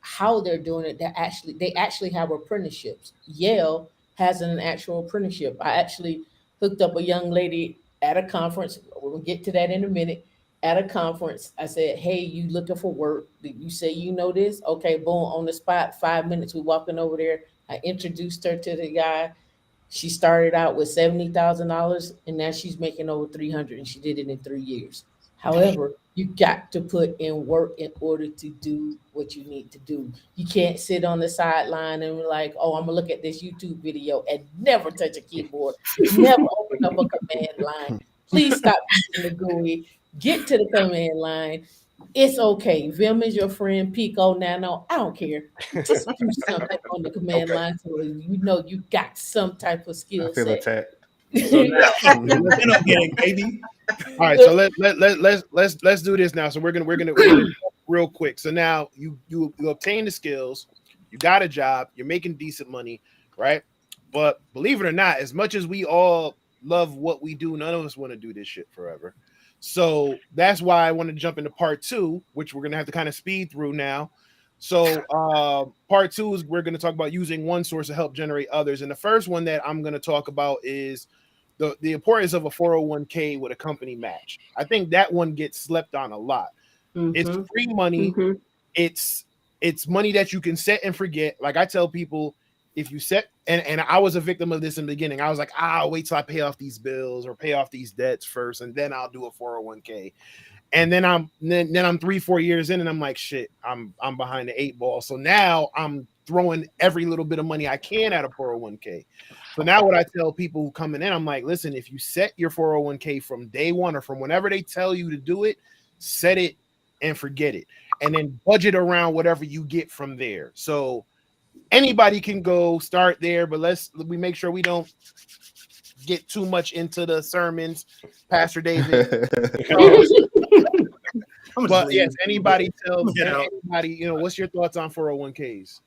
how they're doing it. They actually have apprenticeships. Yale has an actual apprenticeship. I actually hooked up a young lady at a conference. We'll get to that in a minute. At a conference, I said, "Hey, you looking for work? Did you say you know this? Okay, boom, on the spot. 5 minutes. We walking over there. I introduced her to the guy. She started out with $70,000, and now she's making over 300, and she did it in 3 years. However, you got to put in work in order to do what you need to do. You can't sit on the sideline and be like, oh, I'm gonna look at this YouTube video and never touch a keyboard, never open up a command line. Please stop using the GUI. Get to the command line. It's okay. Vim is your friend. Pico, Nano, I don't care. Just do something on the command line so you know you got some type of skill I feel set. attacked. So now, baby. all right, so let's do this now. So we're gonna real quick. So now you obtain the skills, you got a job, you're making decent money, right? But believe it or not, as much as we all love what we do, none of us want to do this shit forever. So that's why I want to jump into part 2, which we're gonna have to kind of speed through now. So part 2 is we're gonna talk about using one source to help generate others. And the first one that I'm gonna talk about is the importance of a 401k with a company match. I think that one gets slept on a lot. It's free money. It's money that you can set and forget. Like I tell people, if you set, and I was a victim of this in the beginning. I was like, I'll wait till I pay off these bills or pay off these debts first, and then I'll do a 401k. And then I'm 3-4 years in, and I'm like, shit, I'm behind the 8 ball. So now I'm throwing every little bit of money I can at a 401k. So now what I tell people coming in, I'm like, listen, if you set your 401k from day one or from whenever they tell you to do it, set it and forget it. And then budget around whatever you get from there. So anybody can go start there, but we make sure we don't get too much into the sermons, Pastor David. But yes, anybody tells anybody, what's your thoughts on 401ks?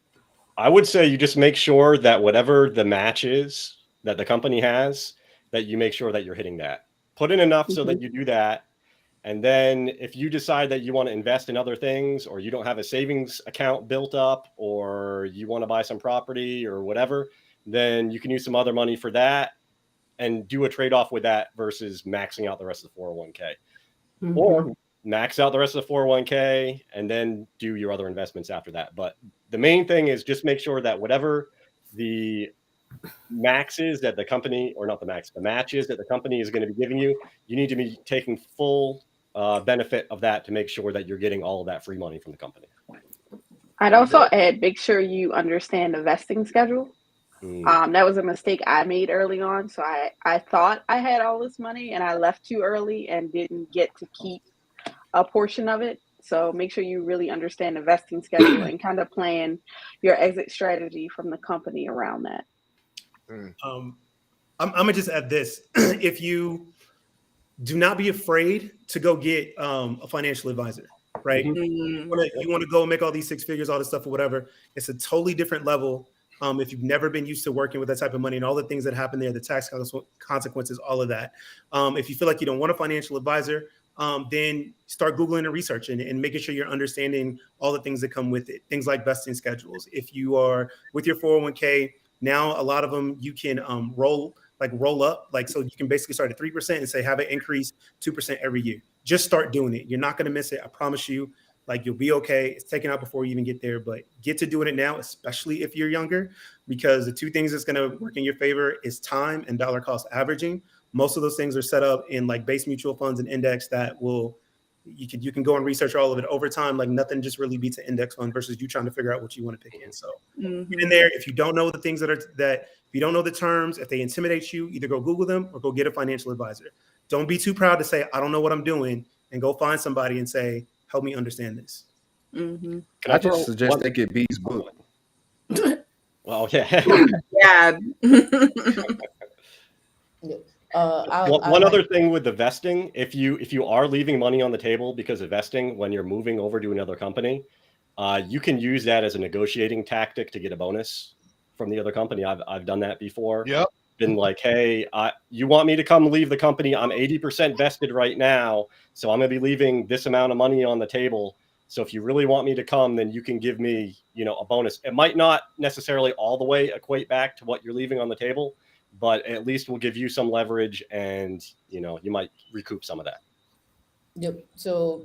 I would say you just make sure that whatever the match is that the company has, that you make sure that you're hitting that. Put in enough so that you do that. And then if you decide that you want to invest in other things, or you don't have a savings account built up, or you want to buy some property or whatever, then you can use some other money for that and do a trade-off with that versus maxing out the rest of the 401k. Or max out the rest of the 401k and then do your other investments after that. But the main thing is just make sure that whatever the max is that the company, or not the max, the match is that the company is going to be giving you, you need to be taking full benefit of that to make sure that you're getting all of that free money from the company. I'd also add, make sure you understand the vesting schedule. That was a mistake I made early on. So I thought I had all this money and I left too early and didn't get to keep a portion of it. So make sure you really understand the vesting schedule and kind of plan your exit strategy from the company around that. I'm gonna just add this. If you do not be afraid to go get a financial advisor, right? You want to go make all these 6 figures, all this stuff or whatever. It's a totally different level. If you've never been used to working with that type of money and all the things that happen there, the tax consequences, all of that. If you feel like you don't want a financial advisor, then start Googling and researching and making sure you're understanding all the things that come with it. Things like vesting schedules. If you are with your 401k, now a lot of them you can roll up, like, so you can basically start at 3% and say have it increase 2% every year. Just start doing it. You're not going to miss it. I promise you. Like, you'll be okay. It's taken out before you even get there, but get to doing it now, especially if you're younger, because the 2 things that's going to work in your favor is time and dollar cost averaging. Most of those things are set up in like base mutual funds and index that will, you can go and research all of it over time. Like, nothing just really beats an index fund versus you trying to figure out what you want to pick in. So get in there. If you don't know the things if you don't know the terms, if they intimidate you, either go Google them or go get a financial advisor. Don't be too proud to say, I don't know what I'm doing, and go find somebody and say, help me understand this. Can I just suggest they get Beez book? Well, yeah. Yeah. One other thing with the vesting, if you are leaving money on the table because of vesting when you're moving over to another company, you can use that as a negotiating tactic to get a bonus from the other company. I've done that before. Yep. Been like, hey, you want me to come leave the company? I'm 80% vested right now, so I'm going to be leaving this amount of money on the table. So if you really want me to come, then you can give me, a bonus. It might not necessarily all the way equate back to what you're leaving on the table, but at least will give you some leverage, and you might recoup some of that. Yep. So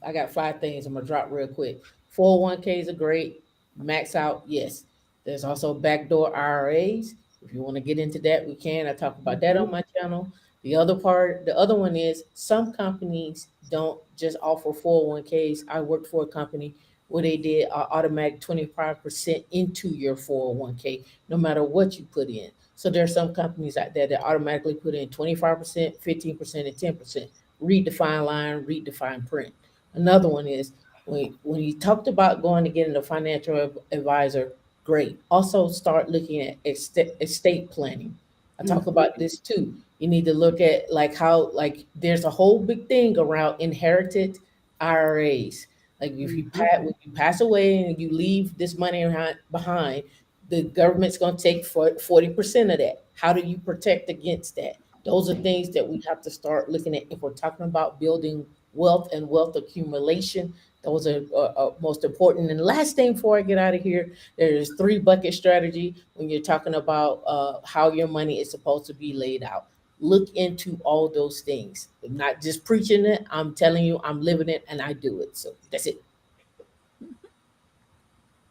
I got 5 things I'm gonna drop real quick. 401ks are great. Max out, yes. There's also backdoor IRAs. If you want to get into that, we can. I talk about that on my channel. The other one is some companies don't just offer 401ks. I worked for a company where they did automatic 25% into your 401k, no matter what you put in. So there are some companies out there that automatically put in 25%, 15%, and 10%. Read the fine line, read the fine print. Another one is when you talked about going to get a financial advisor, great. Also start looking at estate planning. I talk about this too. You need to look at how there's a whole big thing around inherited IRAs. Like when you pass away and you leave this money behind, the government's going to take 40% of that. How do you protect against that? Those are things that we have to start looking at if we're talking about building wealth and wealth accumulation. Those are most important. And the last thing before I get out of here, there's 3 bucket strategy when you're talking about how your money is supposed to be laid out. Look into all those things. I'm not just preaching it. I'm telling you, I'm living it and I do it. So that's it.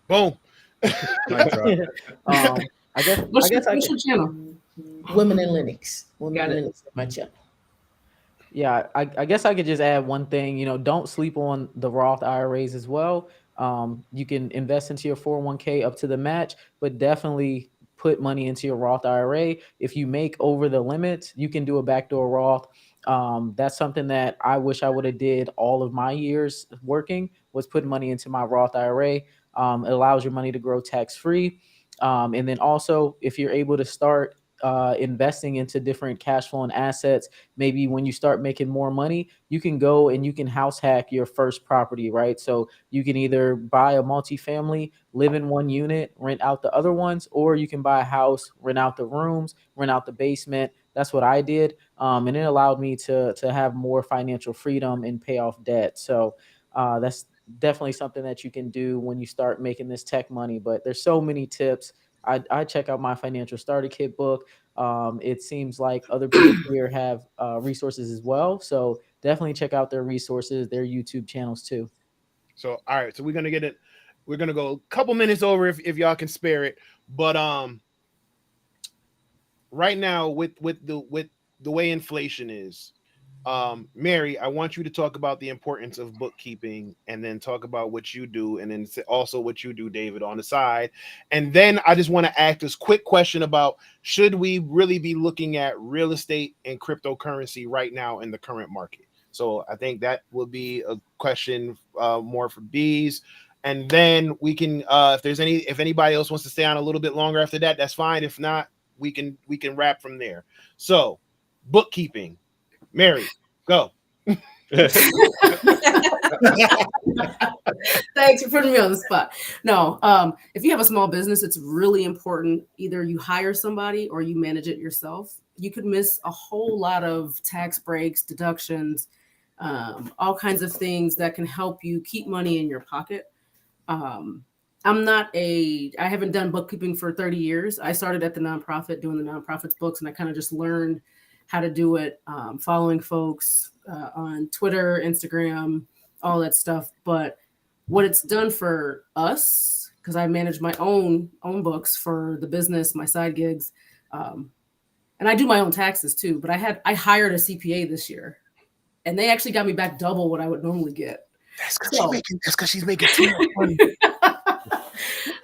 Boom. I guess What's your channel? Women in Linux. Women in Linux is my channel. Yeah, I guess I could just add one thing. Don't sleep on the Roth IRAs as well. You can invest into your 401k up to the match, but definitely put money into your Roth IRA. If you make over the limit, you can do a backdoor Roth. That's something that I wish I would have did all of my years working, was putting money into my Roth IRA. It allows your money to grow tax-free. And then also, if you're able to start investing into different cash flowing assets, maybe when you start making more money, you can go and you can house hack your first property, right? So you can either buy a multifamily, live in one unit, rent out the other ones, or you can buy a house, rent out the rooms, rent out the basement. That's what I did. And it allowed me to have more financial freedom and pay off debt. So that's definitely something that you can do when you start making this tech money. But there's so many tips. I check out my financial starter kit book. It seems like other people here have resources as well. So definitely check out their resources, their YouTube channels too. So, all right. So we're going to get it. We're going to go a couple minutes over if y'all can spare it. But right now with the way inflation is, Mary, I want you to talk about the importance of bookkeeping, and then talk about what you do, and then also what you do, David, on the side. And then I just want to ask this quick question about, should we really be looking at real estate and cryptocurrency right now in the current market? So I think that will be a question more for Beez. And then we can, if anybody else wants to stay on a little bit longer after that, that's fine. If not, we can wrap from there. So bookkeeping. Mary, go. Thanks for putting me on the spot. No, if you have a small business, it's really important. Either you hire somebody or you manage it yourself. You could miss a whole lot of tax breaks, deductions, all kinds of things that can help you keep money in your pocket. I haven't done bookkeeping for 30 years. I started at the nonprofit doing the nonprofit's books, and I kind of just learned how to do it, following folks on Twitter, Instagram, all that stuff. But what it's done for us, because I manage my own books for the business, my side gigs, and I do my own taxes too. But I hired a CPA this year, and they actually got me back double what I would normally get. That's because she's making too much money.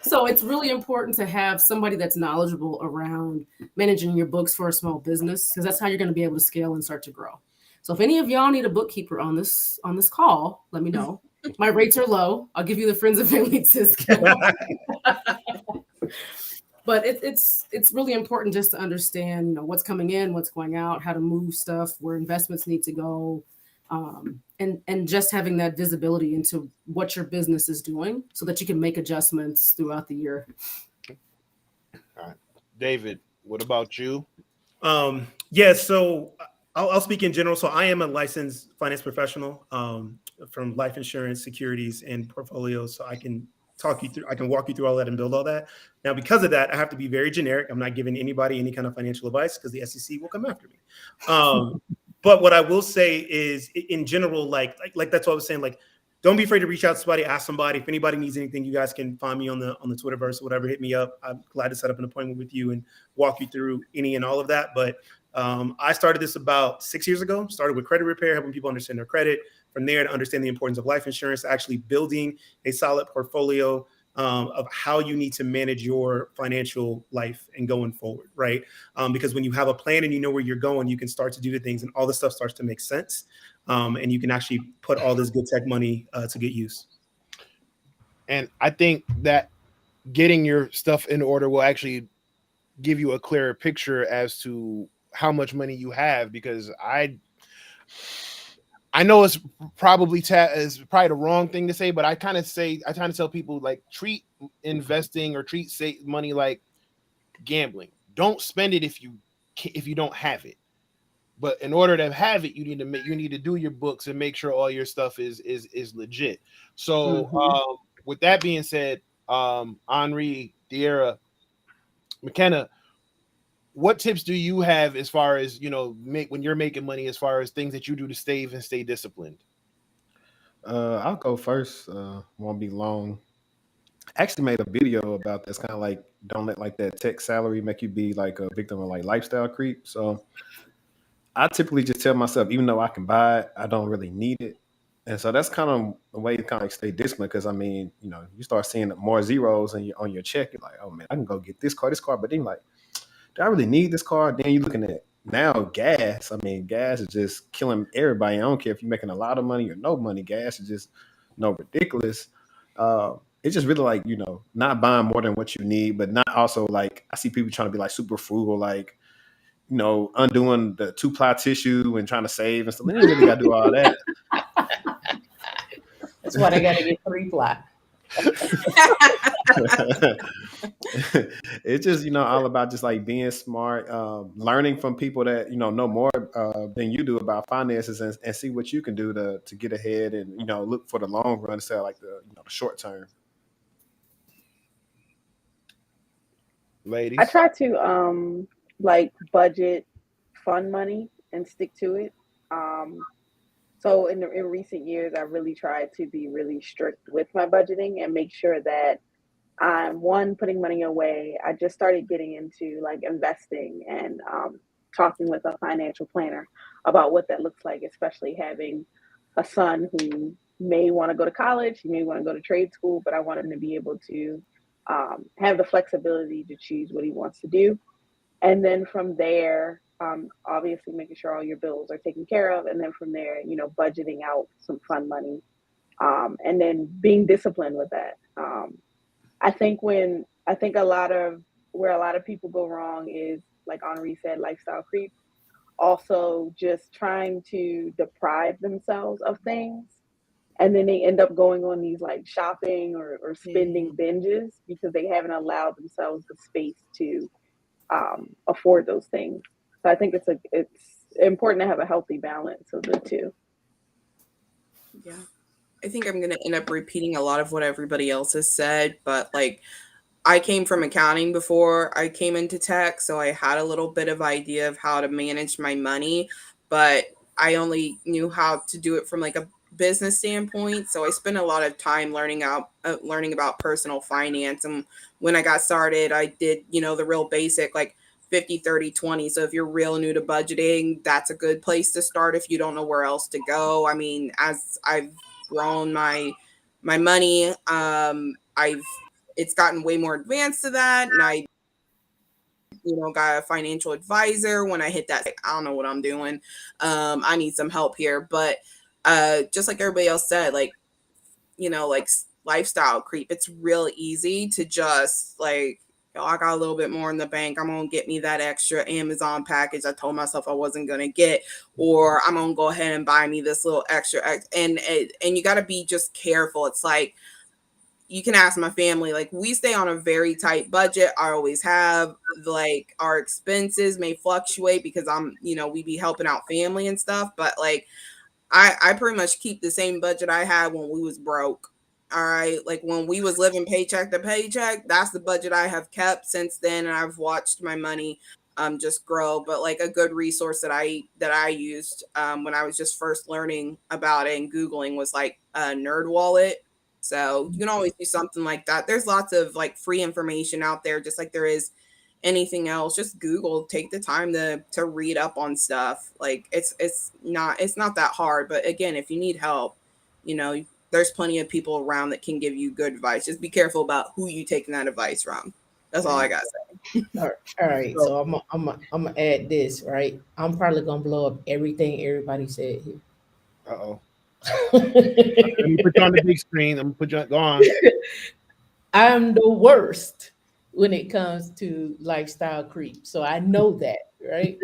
So it's really important to have somebody that's knowledgeable around managing your books for a small business, because that's how you're going to be able to scale and start to grow. So if any of y'all need a bookkeeper on this call, let me know. My rates are low. I'll give you the friends and family discount. But it's really important just to understand, what's coming in, what's going out, how to move stuff, where investments need to go. And just having that visibility into what your business is doing so that you can make adjustments throughout the year. All right. David, what about you? So I'll speak in general. So I am a licensed finance professional from life insurance, securities, and portfolios. So I can walk you through all that and build all that. Now, because of that, I have to be very generic. I'm not giving anybody any kind of financial advice because the SEC will come after me. But what I will say is, in general, like that's what I was saying. Like, don't be afraid to reach out to somebody, ask somebody. If anybody needs anything, you guys can find me on the Twitterverse or whatever. Hit me up. I'm glad to set up an appointment with you and walk you through any and all of that. But I started this about 6 years ago. Started with credit repair, helping people understand their credit. From there, to understand the importance of life insurance, actually building a solid portfolio of how you need to manage your financial life and going forward, right? Because when you have a plan and you know where you're going, you can start to do the things and all this stuff starts to make sense. And you can actually put all this good tech money to get use. And I think that getting your stuff in order will actually give you a clearer picture as to how much money you have, because I know it's probably the wrong thing to say, but I kind of tell people, like, treat investing or treat money like gambling. Don't spend it if you don't have it. But in order to have it, you need to do your books and make sure all your stuff is legit. So with that being said, Henri, Deirra, McKenna, what tips do you have as far as, when you're making money, as far as things that you do to save and stay disciplined? I'll go first. Won't be long. I actually made a video about this, kind of like, don't let like that tech salary make you be like a victim of like lifestyle creep. So I typically just tell myself, even though I can buy it, I don't really need it. And so that's kind of a way to kind of stay disciplined, because I mean, you start seeing more zeros on your check. You're like, oh man, I can go get this car. But then you're like, do I really need this car? Then you're looking at now gas. I mean, gas is just killing everybody. I don't care if you're making a lot of money or no money. Gas is just ridiculous. It's just really like, not buying more than what you need, but not also like, I see people trying to be like super frugal, like, undoing the 2-ply tissue and trying to save and stuff. They really got to do all that. That's why they got to get 3-ply. It's just, all about just like being smart, learning from people that, know more than you do about finances, and see what you can do to get ahead and, look for the long run instead of like the short term. Ladies, I try to budget fund money and stick to it. So in recent years, I really tried to be really strict with my budgeting and make sure that I'm putting money away. I just started getting into like investing and talking with a financial planner about what that looks like, especially having a son who may want to go to college, he may want to go to trade school, but I want him to be able to have the flexibility to choose what he wants to do. And then from there, obviously making sure all your bills are taken care of. And then from there, you know, budgeting out some fun money, and then being disciplined with that. I think where a lot of people go wrong is, like Henri said, lifestyle creep. Also just trying to deprive themselves of things. And then they end up going on these like shopping or spending binges because they haven't allowed themselves the space to afford those things. So I think it's important to have a healthy balance of the two. Yeah. I think I'm going to end up repeating a lot of what everybody else has said, but like I came from accounting before I came into tech, so I had a little bit of idea of how to manage my money, but I only knew how to do it from like a business standpoint. So I spent a lot of time learning about personal finance. And when I got started, I did, you know, the real basic like 50, 30, 20. So if you're real new to budgeting, that's a good place to start if you don't know where else to go. I mean, as I've grown my money, it's gotten way more advanced to that. And I, you know, got a financial advisor when I hit that. I don't know what I'm doing. I need some help here. But just like everybody else said, like, you know, like lifestyle creep, it's real easy to just like, oh, I got a little bit more in the bank. I'm going to get me that extra Amazon package I told myself I wasn't going to get, or I'm going to go ahead and buy me this little extra. And you got to be just careful. It's like, you can ask my family, like we stay on a very tight budget. I always have. Like our expenses may fluctuate because we be helping out family and stuff, but like I pretty much keep the same budget I had when we was broke. All right. Like when we was living paycheck to paycheck, that's the budget I have kept since then. And I've watched my money just grow. But like a good resource that I used when I was just first learning about it and Googling was like a Nerd Wallet. So you can always do something like that. There's lots of like free information out there, just like there is anything else. Just Google, take the time to read up on stuff. Like it's not that hard. But again, if you need help, you know, there's plenty of people around that can give you good advice. Just be careful about who you taking that advice from. That's all I got to say. All right. So I'm gonna add this, right? I'm probably gonna blow up everything everybody said here. Uh-oh. Let me put you on the big screen. I'm gonna put you on. Go on. I'm the worst when it comes to lifestyle creep. So I know that, right?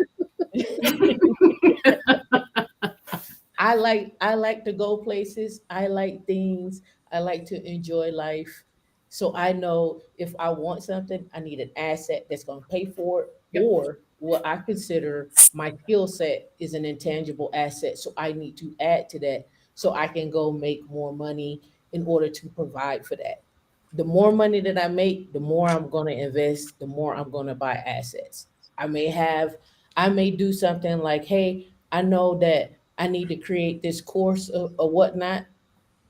I like to go places. I like things. I like to enjoy life. So I know if I want something, I need an asset that's going to pay for it, or what I consider my skill set is an intangible asset. So I need to add to that so I can go make more money in order to provide for that. The more money that I make, the more I'm going to invest, the more I'm going to buy assets. I may do something like, hey, I know that I need to create this course or whatnot.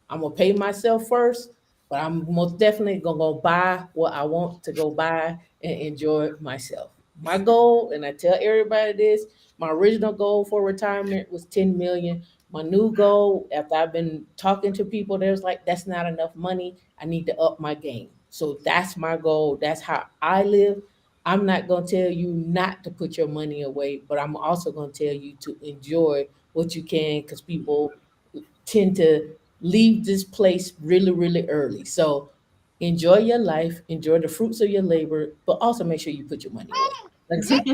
I'm gonna pay myself first, but I'm most definitely gonna go buy what I want to go buy and enjoy myself. My goal, and I tell everybody this, my original goal for retirement was 10 million. My new goal, after I've been talking to people, there's like, that's not enough money. I need to up my game. So that's my goal. That's how I live. I'm not gonna tell you not to put your money away, but I'm also gonna tell you to enjoy what you can, because people tend to leave this place really, really early. So enjoy your life, enjoy the fruits of your labor, but also make sure you put your money away. Like I said,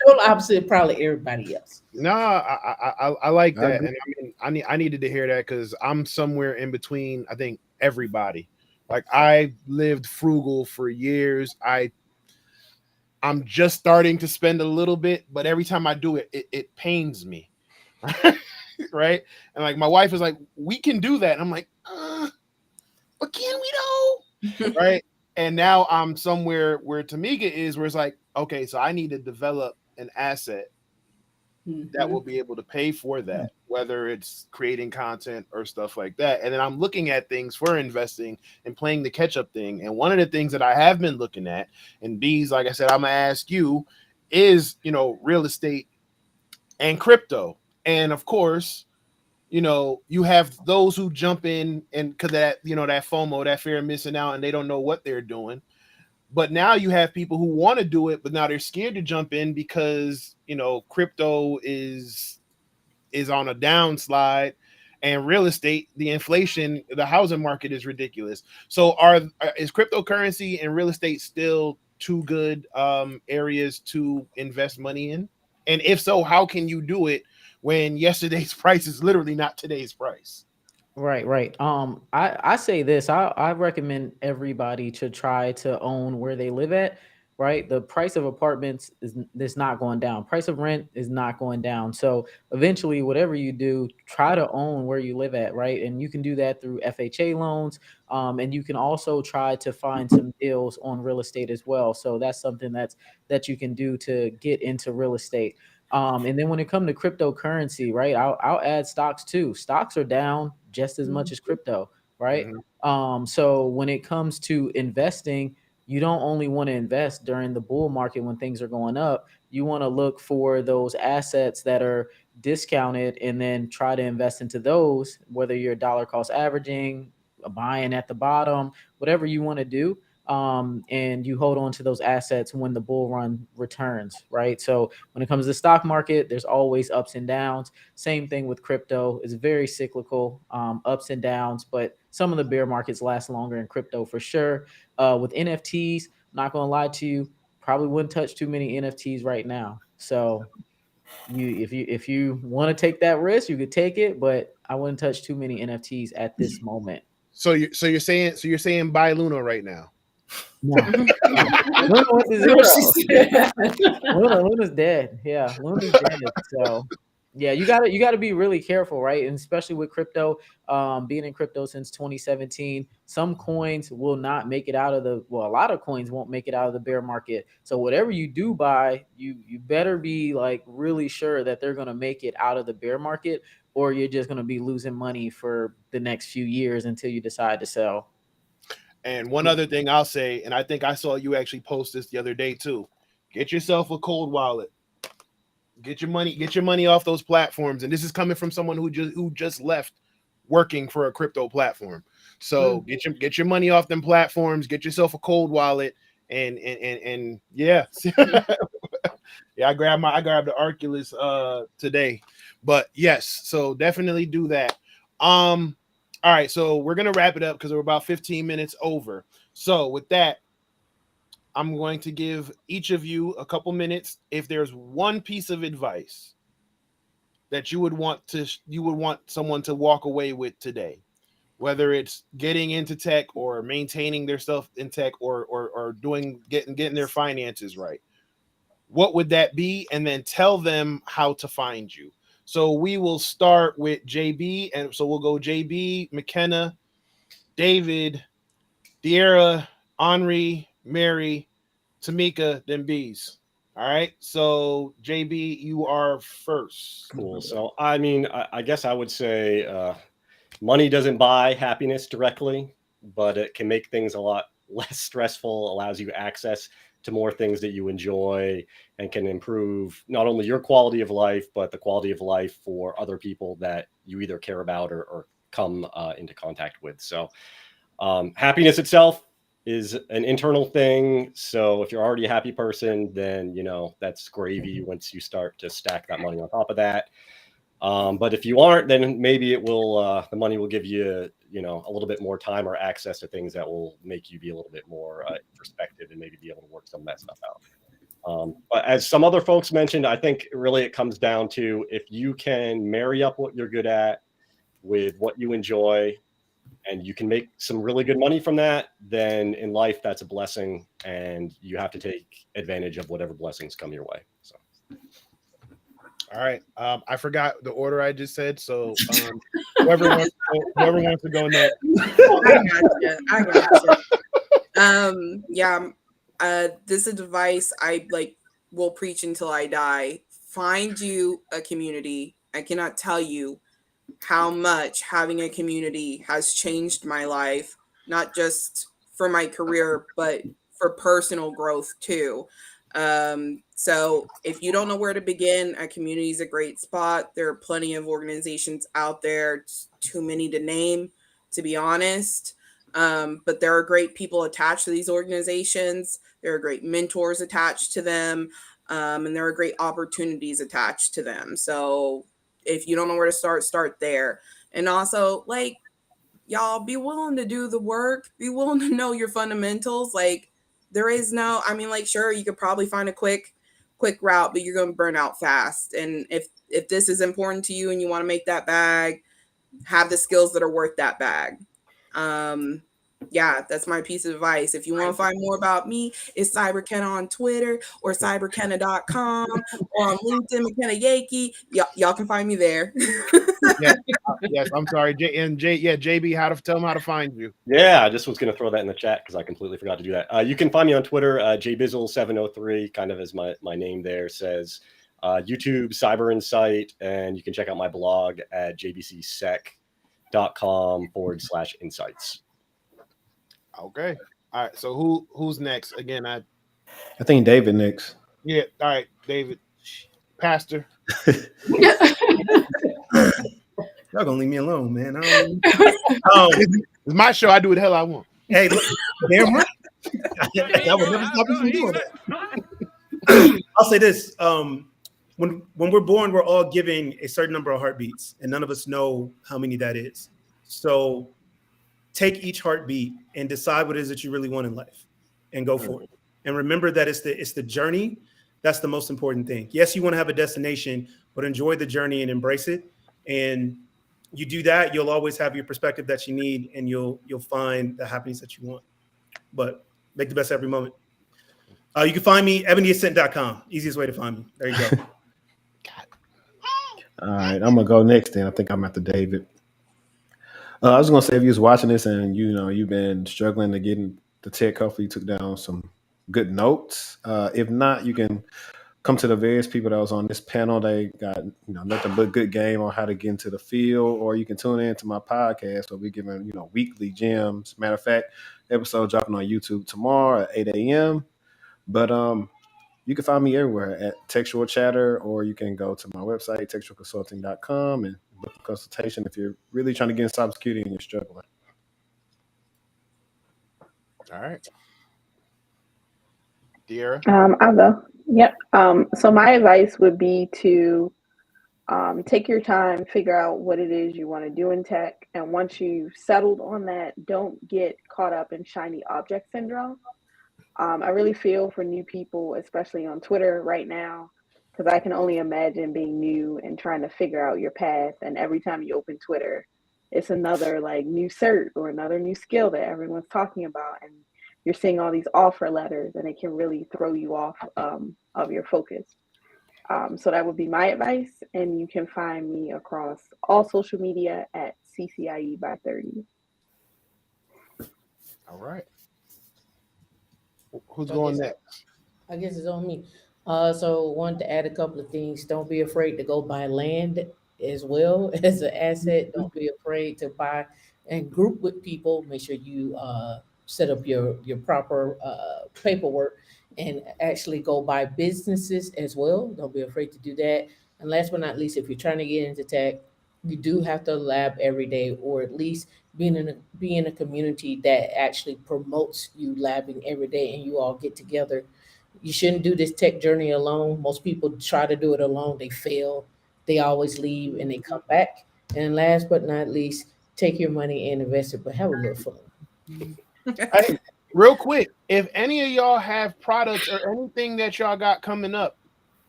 total opposite of probably everybody else. No, I like I that, agree. and I mean I needed to hear that because I'm somewhere in between. I think everybody. Like I lived frugal for years. I'm just starting to spend a little bit, but every time I do it, it pains me. Right? And like my wife is like, we can do that. And I'm like, but can we though? Right? And now I'm somewhere where Tameika is, where it's like, okay, so I need to develop an asset that will be able to pay for that, whether it's creating content or stuff like that. And then I'm looking at things for investing and playing the catch-up thing. And one of the things that I have been looking at, and Beez, like I said, I'm gonna ask you, is real estate and crypto. And of course, you know, you have those who jump in and because that, you know, that FOMO, that fear of missing out, and they don't know what they're doing. But now you have people who want to do it, but now they're scared to jump in because, you know, crypto is on a downslide, and real estate, the inflation, the housing market is ridiculous. So is cryptocurrency and real estate still two good areas to invest money in? And if so, how can you do it when yesterday's price is literally not today's price? Right. I say this. I recommend everybody to try to own where they live at. Right. The price of apartments is not going down. Price of rent is not going down. So eventually, whatever you do, try to own where you live at. Right. And you can do that through FHA loans. And you can also try to find some deals on real estate as well. So that's something that you can do to get into real estate. And then when it comes to cryptocurrency, right, I'll add stocks too. Stocks are down just as much as crypto, right? So when it comes to investing, you don't only want to invest during the bull market when things are going up. You want to look for those assets that are discounted and then try to invest into those, whether you're dollar cost averaging, buying at the bottom, whatever you want to do. And you hold on to those assets when the bull run returns, right? So when it comes to the stock market, there's always ups and downs. Same thing with crypto. It's very cyclical, ups and downs, but some of the bear markets last longer in crypto for sure. With NFTs, not going to lie to you, probably wouldn't touch too many NFTs right now. So if you want to take that risk, you could take it, but I wouldn't touch too many NFTs at this moment. So you're saying buy Luna right now? No. Luna went to zero. Luna's dead. Yeah, Luna's dead. So yeah, you gotta be really careful, right? And especially with crypto, being in crypto since 2017, some coins will not make it out of a lot of coins won't make it out of the bear market. So whatever you do buy, you better be like really sure that they're gonna make it out of the bear market, or you're just gonna be losing money for the next few years until you decide to sell. And one other thing I'll say, and I think I saw you actually post this the other day too. Get yourself a cold wallet. Get your money off those platforms. And this is coming from someone who just left working for a crypto platform. So get your money off them platforms. Get yourself a cold wallet. And yeah, yeah. I grabbed the Arculus today. But yes, so definitely do that. All right, so we're going to wrap it up because we're about 15 minutes over. So with that, I'm going to give each of you a couple minutes. If there's one piece of advice that you would want someone to walk away with today, whether it's getting into tech or maintaining their stuff in tech or getting their finances right, what would that be? And then tell them how to find you. So we will start with JB, and so we'll go JB, McKenna, David, Deirra, Henri, Mary, Tameika, then Beez. All right. So JB, you are first. Cool. So I mean, I guess I would say money doesn't buy happiness directly, but it can make things a lot less stressful, allows you access to more things that you enjoy, and can improve not only your quality of life, but the quality of life for other people that you either care about or come into contact with. So happiness itself is an internal thing. So if you're already a happy person, then, that's gravy once you start to stack that money on top of that. But if you aren't, then maybe it will, the money will give you, a little bit more time or access to things that will make you be a little bit more perspective and maybe be able to work some of that stuff out. But as some other folks mentioned, I think really it comes down to if you can marry up what you're good at with what you enjoy, and you can make some really good money from that, then in life, that's a blessing, and you have to take advantage of whatever blessings come your way. So. All right. I forgot the order I just said. So whoever wants to go next. I gotcha. This advice I will preach until I die. Find you a community. I cannot tell you how much having a community has changed my life, not just for my career, but for personal growth too. So if you don't know where to begin, a community is a great spot. There are plenty of organizations out there. It's too many to name, to be honest. But there are great people attached to these organizations. There are great mentors attached to them. And there are great opportunities attached to them. So if you don't know where to start there. And also, like, y'all, be willing to do the work. Be willing to know your fundamentals. Like, there is no, I mean, like, sure, you could probably find a quick route, but you're going to burn out fast. And if this is important to you and you want to make that bag, have the skills that are worth that bag. Yeah, that's my piece of advice. If you want to find more about me, it's CyberKenna on Twitter or cyberkenna.com or on LinkedIn, McKenna Yeakey. Y'all can find me there. Yes, I'm sorry. JB, tell them how to find you. Yeah, I just was going to throw that in the chat because I completely forgot to do that. You can find me on Twitter, jbizzle703, kind of as my name there says. YouTube, Cyber Insight, and you can check out my blog at jbcsec.com/insights. Okay. All right. So who's next? Again, I think David next. Yeah. All right, David. Pastor. Y'all gonna leave me alone, man. It's my show. I do what the hell I want. Hey, look, damn right. That would never stop you from doing that. I'll say this. When we're born, we're all given a certain number of heartbeats, and none of us know how many that is. So take each heartbeat and decide what it is that you really want in life and go for it. And remember that it's the journey. That's the most important thing. Yes, you want to have a destination, but enjoy the journey and embrace it. And you do that, you'll always have your perspective that you need, and you'll find the happiness that you want. But make the best of every moment. You can find me, ebonyascent.com. Easiest way to find me. There you go. All right, I'm gonna go next. Then I think I'm after David. I was gonna say, if you was watching this and you've been struggling to get into tech, hopefully you took down some good notes. If not, you can come to the various people that was on this panel. They got nothing but good game on how to get into the field, or you can tune in to my podcast where we're giving weekly gems. Matter of fact, episode dropping on YouTube tomorrow at 8 a.m. But you can find me everywhere at Textual Chatter, or you can go to my website, textualconsulting.com, and book a consultation if you're really trying to get in cybersecurity and you're struggling. All right. Deirra? I'll go. Yep. So my advice would be to take your time, figure out what it is you want to do in tech. And once you've settled on that, don't get caught up in shiny object syndrome. I really feel for new people, especially on Twitter right now, because I can only imagine being new and trying to figure out your path. And every time you open Twitter, it's another new cert or another new skill that everyone's talking about. And you're seeing all these offer letters, and it can really throw you off of your focus. So that would be my advice. And you can find me across all social media at CCIE by 30. All right. Who's going next? I guess it's on me. So wanted to add a couple of things. Don't be afraid to go buy land as well as an asset. Don't be afraid to buy and group with people. Make sure you set up your proper paperwork and actually go buy businesses as well. Don't be afraid to do that. And last but not least, if you're trying to get into tech, you do have to lab every day, or at least be in a community that actually promotes you labbing every day and you all get together. You shouldn't do this tech journey alone. Most people try to do it alone. They fail. They always leave and they come back. And last but not least, take your money and invest it, but have a little fun. Hey, real quick, if any of y'all have products or anything that y'all got coming up,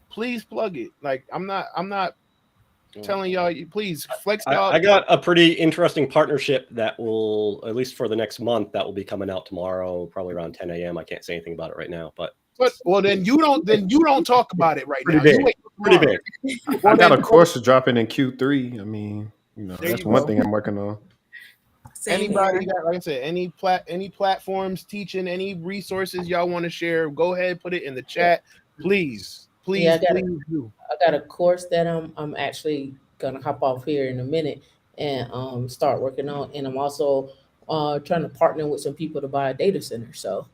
please plug it. Like, I'm not telling y'all, please flex y'all. I got a pretty interesting partnership that will, at least for the next month, that will be coming out tomorrow, probably around 10 a.m. I can't say anything about it right now, but well, then you don't talk about it right now. Pretty big. I got a course dropping in Q3. I mean, that's one thing I'm working on. Anybody got, like I said, any platforms teaching, any resources y'all want to share, go ahead, put it in the chat, please. Yeah, I got a course that I'm actually gonna hop off here in a minute and start working on, and I'm also trying to partner with some people to buy a data center. So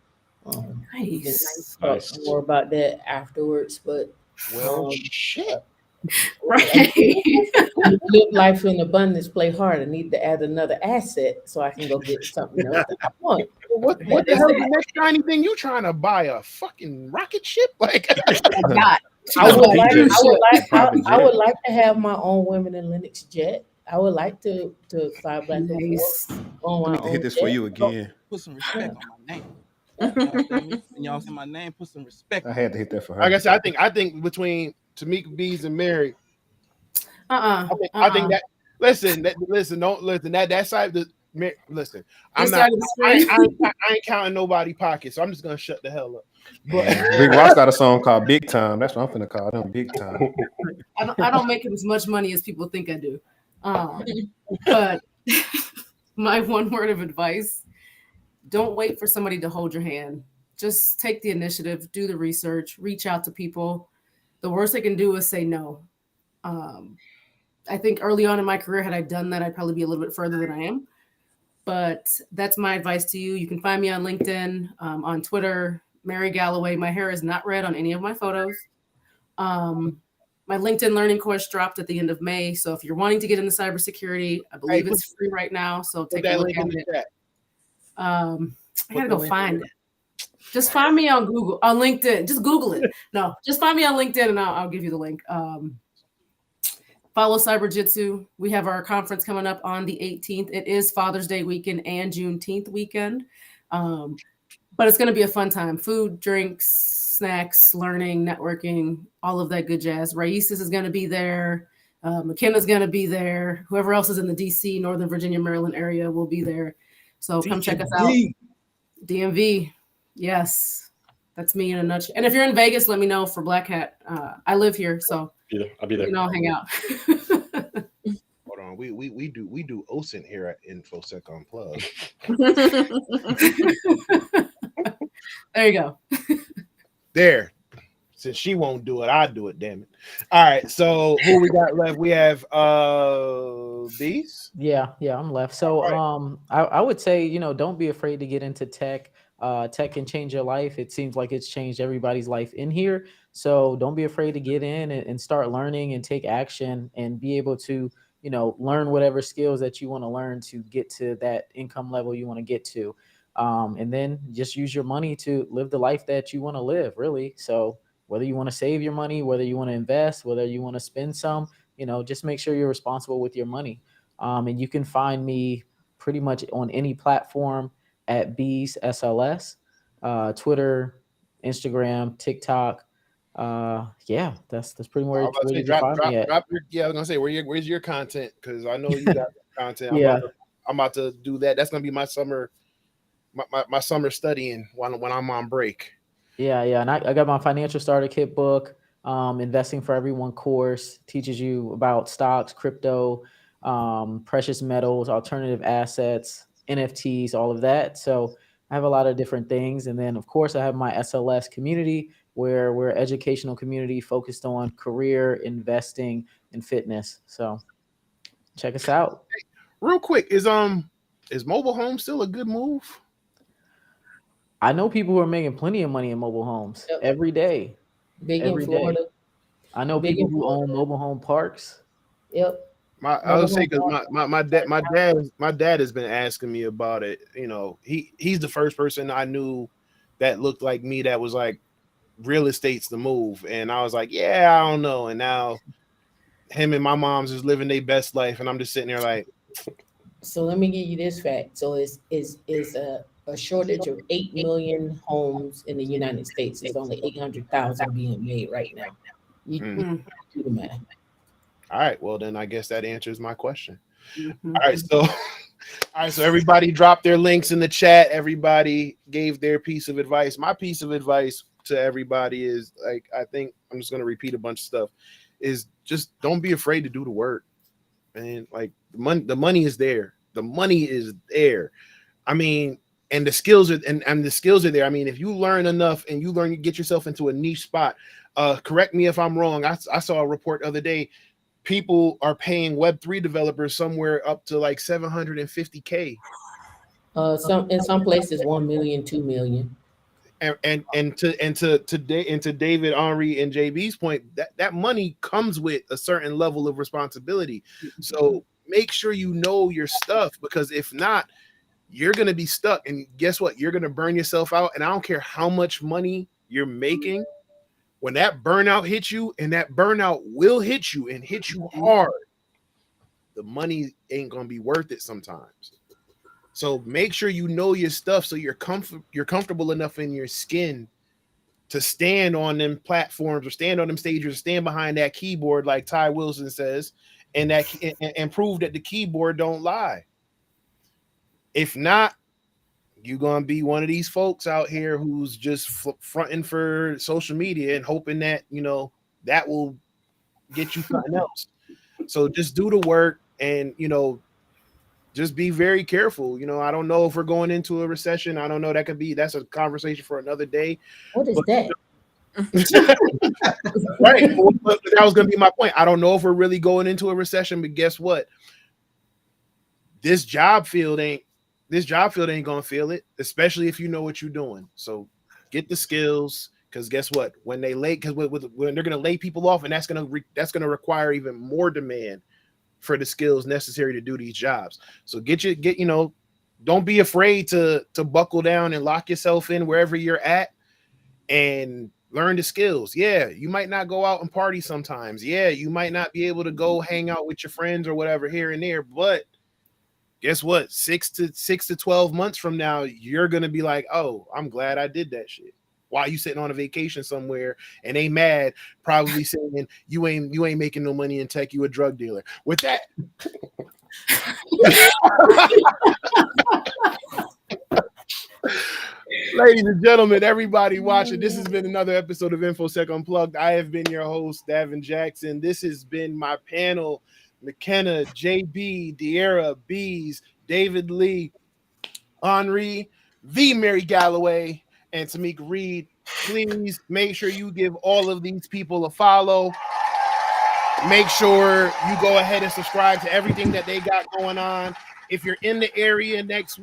We can Nice. talk Nice. more about that afterwards, but Well, um, shit. Right. live life in abundance, play hard. I need to add another asset so I can go get something else that I want. What the hell is the next shiny thing? You trying to buy a fucking rocket ship? Like, Not. I would like, DJ. I would like to have my own women in Linux jet. I would like to fly back and Nice. forth on I my need to hit own this for jet. you again. Put some respect on my name. Y'all feel me? When y'all say my name, put some respect. I had to hit that for her. like I said, I think between Tameika Beez and Mary, I think that listen, don't listen. That side, listen. I'm This not. side of the I ain't counting nobody pockets, so I'm just gonna shut the hell up. But Big Ross got a song called Big Time. That's what I'm finna call them, Big Time. I don't make as much money as people think I do. But my one word of advice: don't wait for somebody to hold your hand. Just take the initiative, do the research, reach out to people. The worst they can do is say no. I think early on in my career, had I done that, I'd probably be a little bit further than I am. But that's my advice to you. You can find me on LinkedIn, on Twitter, Mary Galloway. My hair is not red on any of my photos. My LinkedIn learning course dropped at the end of May. So if you're wanting to get into cybersecurity, I believe it's free right now. So put take a that look link at in the it. chat. I gotta the go link find it. Just find me on Google, on LinkedIn. Just Google it. No, just find me on LinkedIn and I'll give you the link. Follow Cyberjitsu. We have our conference coming up on the 18th. It is Father's Day weekend and Juneteenth weekend. But it's going to be a fun time. Food, drinks, snacks, learning, networking, all of that good jazz. Raices is going to be there. McKenna's going to be there. Whoever else is in the DC, Northern Virginia, Maryland area will be there. So come check us out. DMV. Yes. That's me in a nutshell. And if you're in Vegas, let me know for Black Hat. I live here, so I'll be there. we can all hang out. Hold on, we do OSINT here at InfoSec Unplugged. There you go. There. Since she won't do it, I do it. Damn it! All right, so who we got left? We have Beez. Yeah, I'm left. So I would say, don't be afraid to get into tech. Tech can change your life. It seems like it's changed everybody's life in here. So don't be afraid to get in and start learning and take action and be able to, learn whatever skills that you want to learn to get to that income level you want to get to. And then just use your money to live the life that you want to live, really. So whether you want to save your money, whether you want to invest, whether you want to spend some, just make sure you're responsible with your money. And you can find me pretty much on any platform at Beez SLS, Twitter, Instagram, TikTok. That's pretty much where you can find me at. I was gonna say where's your content, because I know you got content. Yeah. I'm about to do that. That's gonna be my summer, my summer studying when I'm on break. Yeah, and I got my financial starter kit book, Investing for Everyone course, teaches you about stocks, crypto, precious metals, alternative assets, NFTs, all of that. So I have a lot of different things. And then, of course, I have my SLS community, where we're an educational community focused on career, investing, and fitness. So check us out. Real quick, is mobile home still a good move? I know people who are making plenty of money in mobile homes every day. Big every in Florida. day. I know Big people in who own Florida. mobile home parks. Yep. I would say, because my dad has been asking me about it. He's the first person I knew that looked like me that was like, real estate's the move. And I was like, yeah, I don't know. And now him and my mom's is living their best life, and I'm just sitting there like. So let me give you this fact. So it's a shortage of 8 million homes in the United States. There's only 800,000 being made right now. You do the math. All right, well then I guess that answers my question. All right, so everybody dropped their links in the chat. Everybody gave their piece of advice. My piece of advice to everybody is, like, I think I'm just gonna repeat a bunch of stuff, is just don't be afraid to do the work. And like the money is there. The money is there. I mean, and the skills are and the skills are there. I mean, if you learn enough and you get yourself into a niche spot, correct me if I'm wrong. I saw a report the other day. People are paying Web3 developers somewhere up to like $750K. In some places 1 million, 2 million. And to David, Henri, and JB's point, that money comes with a certain level of responsibility. So make sure you know your stuff, because if not, you're gonna be stuck. And guess what? You're gonna burn yourself out. And I don't care how much money you're making, when that burnout hits you, and that burnout will hit you and hit you hard, the money ain't gonna be worth it sometimes. So make sure you know your stuff, so you're comfortable enough in your skin to stand on them platforms, or stand on them stages, or stand behind that keyboard, like Ty Wilson says, and prove that the keyboard don't lie. If not, you're gonna be one of these folks out here who's just fronting for social media and hoping that that will get you something else. So just do the work, and just be very careful. I don't know if we're going into a recession. I don't know. That's a conversation for another day. What is that? Right. That was going to be my point. I don't know if we're really going into a recession, but guess what? This job field ain't going to feel it, especially if you know what you're doing. So get the skills, because guess what? When they're going to lay people off, and that's going to require even more demand for the skills necessary to do these jobs. So don't be afraid to buckle down and lock yourself in wherever you're at and learn the skills. Yeah, you might not go out and party sometimes. Yeah, you might not be able to go hang out with your friends or whatever here and there, but guess what? 6 to 12 months from now, you're going to be like, oh, I'm glad I did that shit. While you sitting on a vacation somewhere and they mad, probably saying you ain't making no money in tech, you a drug dealer. With that, ladies and gentlemen, everybody watching, this has been another episode of InfoSec Unplugged. I have been your host, Davin Jackson. This has been my panel: McKenna, JB, Deirra, Beez, David Lee, Henri, the Mary Galloway, and Tameika Reed. Please make sure you give all of these people a follow. Make sure you go ahead and subscribe to everything that they got going on. If you're in the area next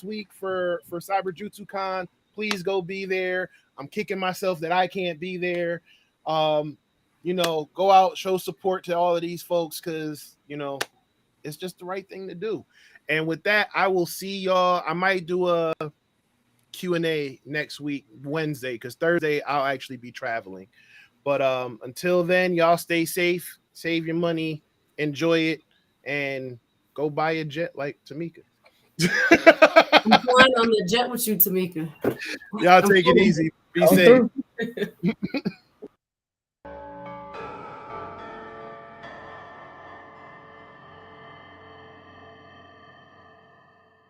week for CyberJutsuCon, please go be there. I'm kicking myself that I can't be there. Go out, show support to all of these folks, because it's just the right thing to do. And with that, I will see y'all. I might do a Q&A next week, Wednesday, because Thursday I'll actually be traveling. But until then, y'all stay safe, save your money, enjoy it, and go buy a jet like Tameika. I'm flying on the jet with you, Tameika. Y'all take it easy. Be safe.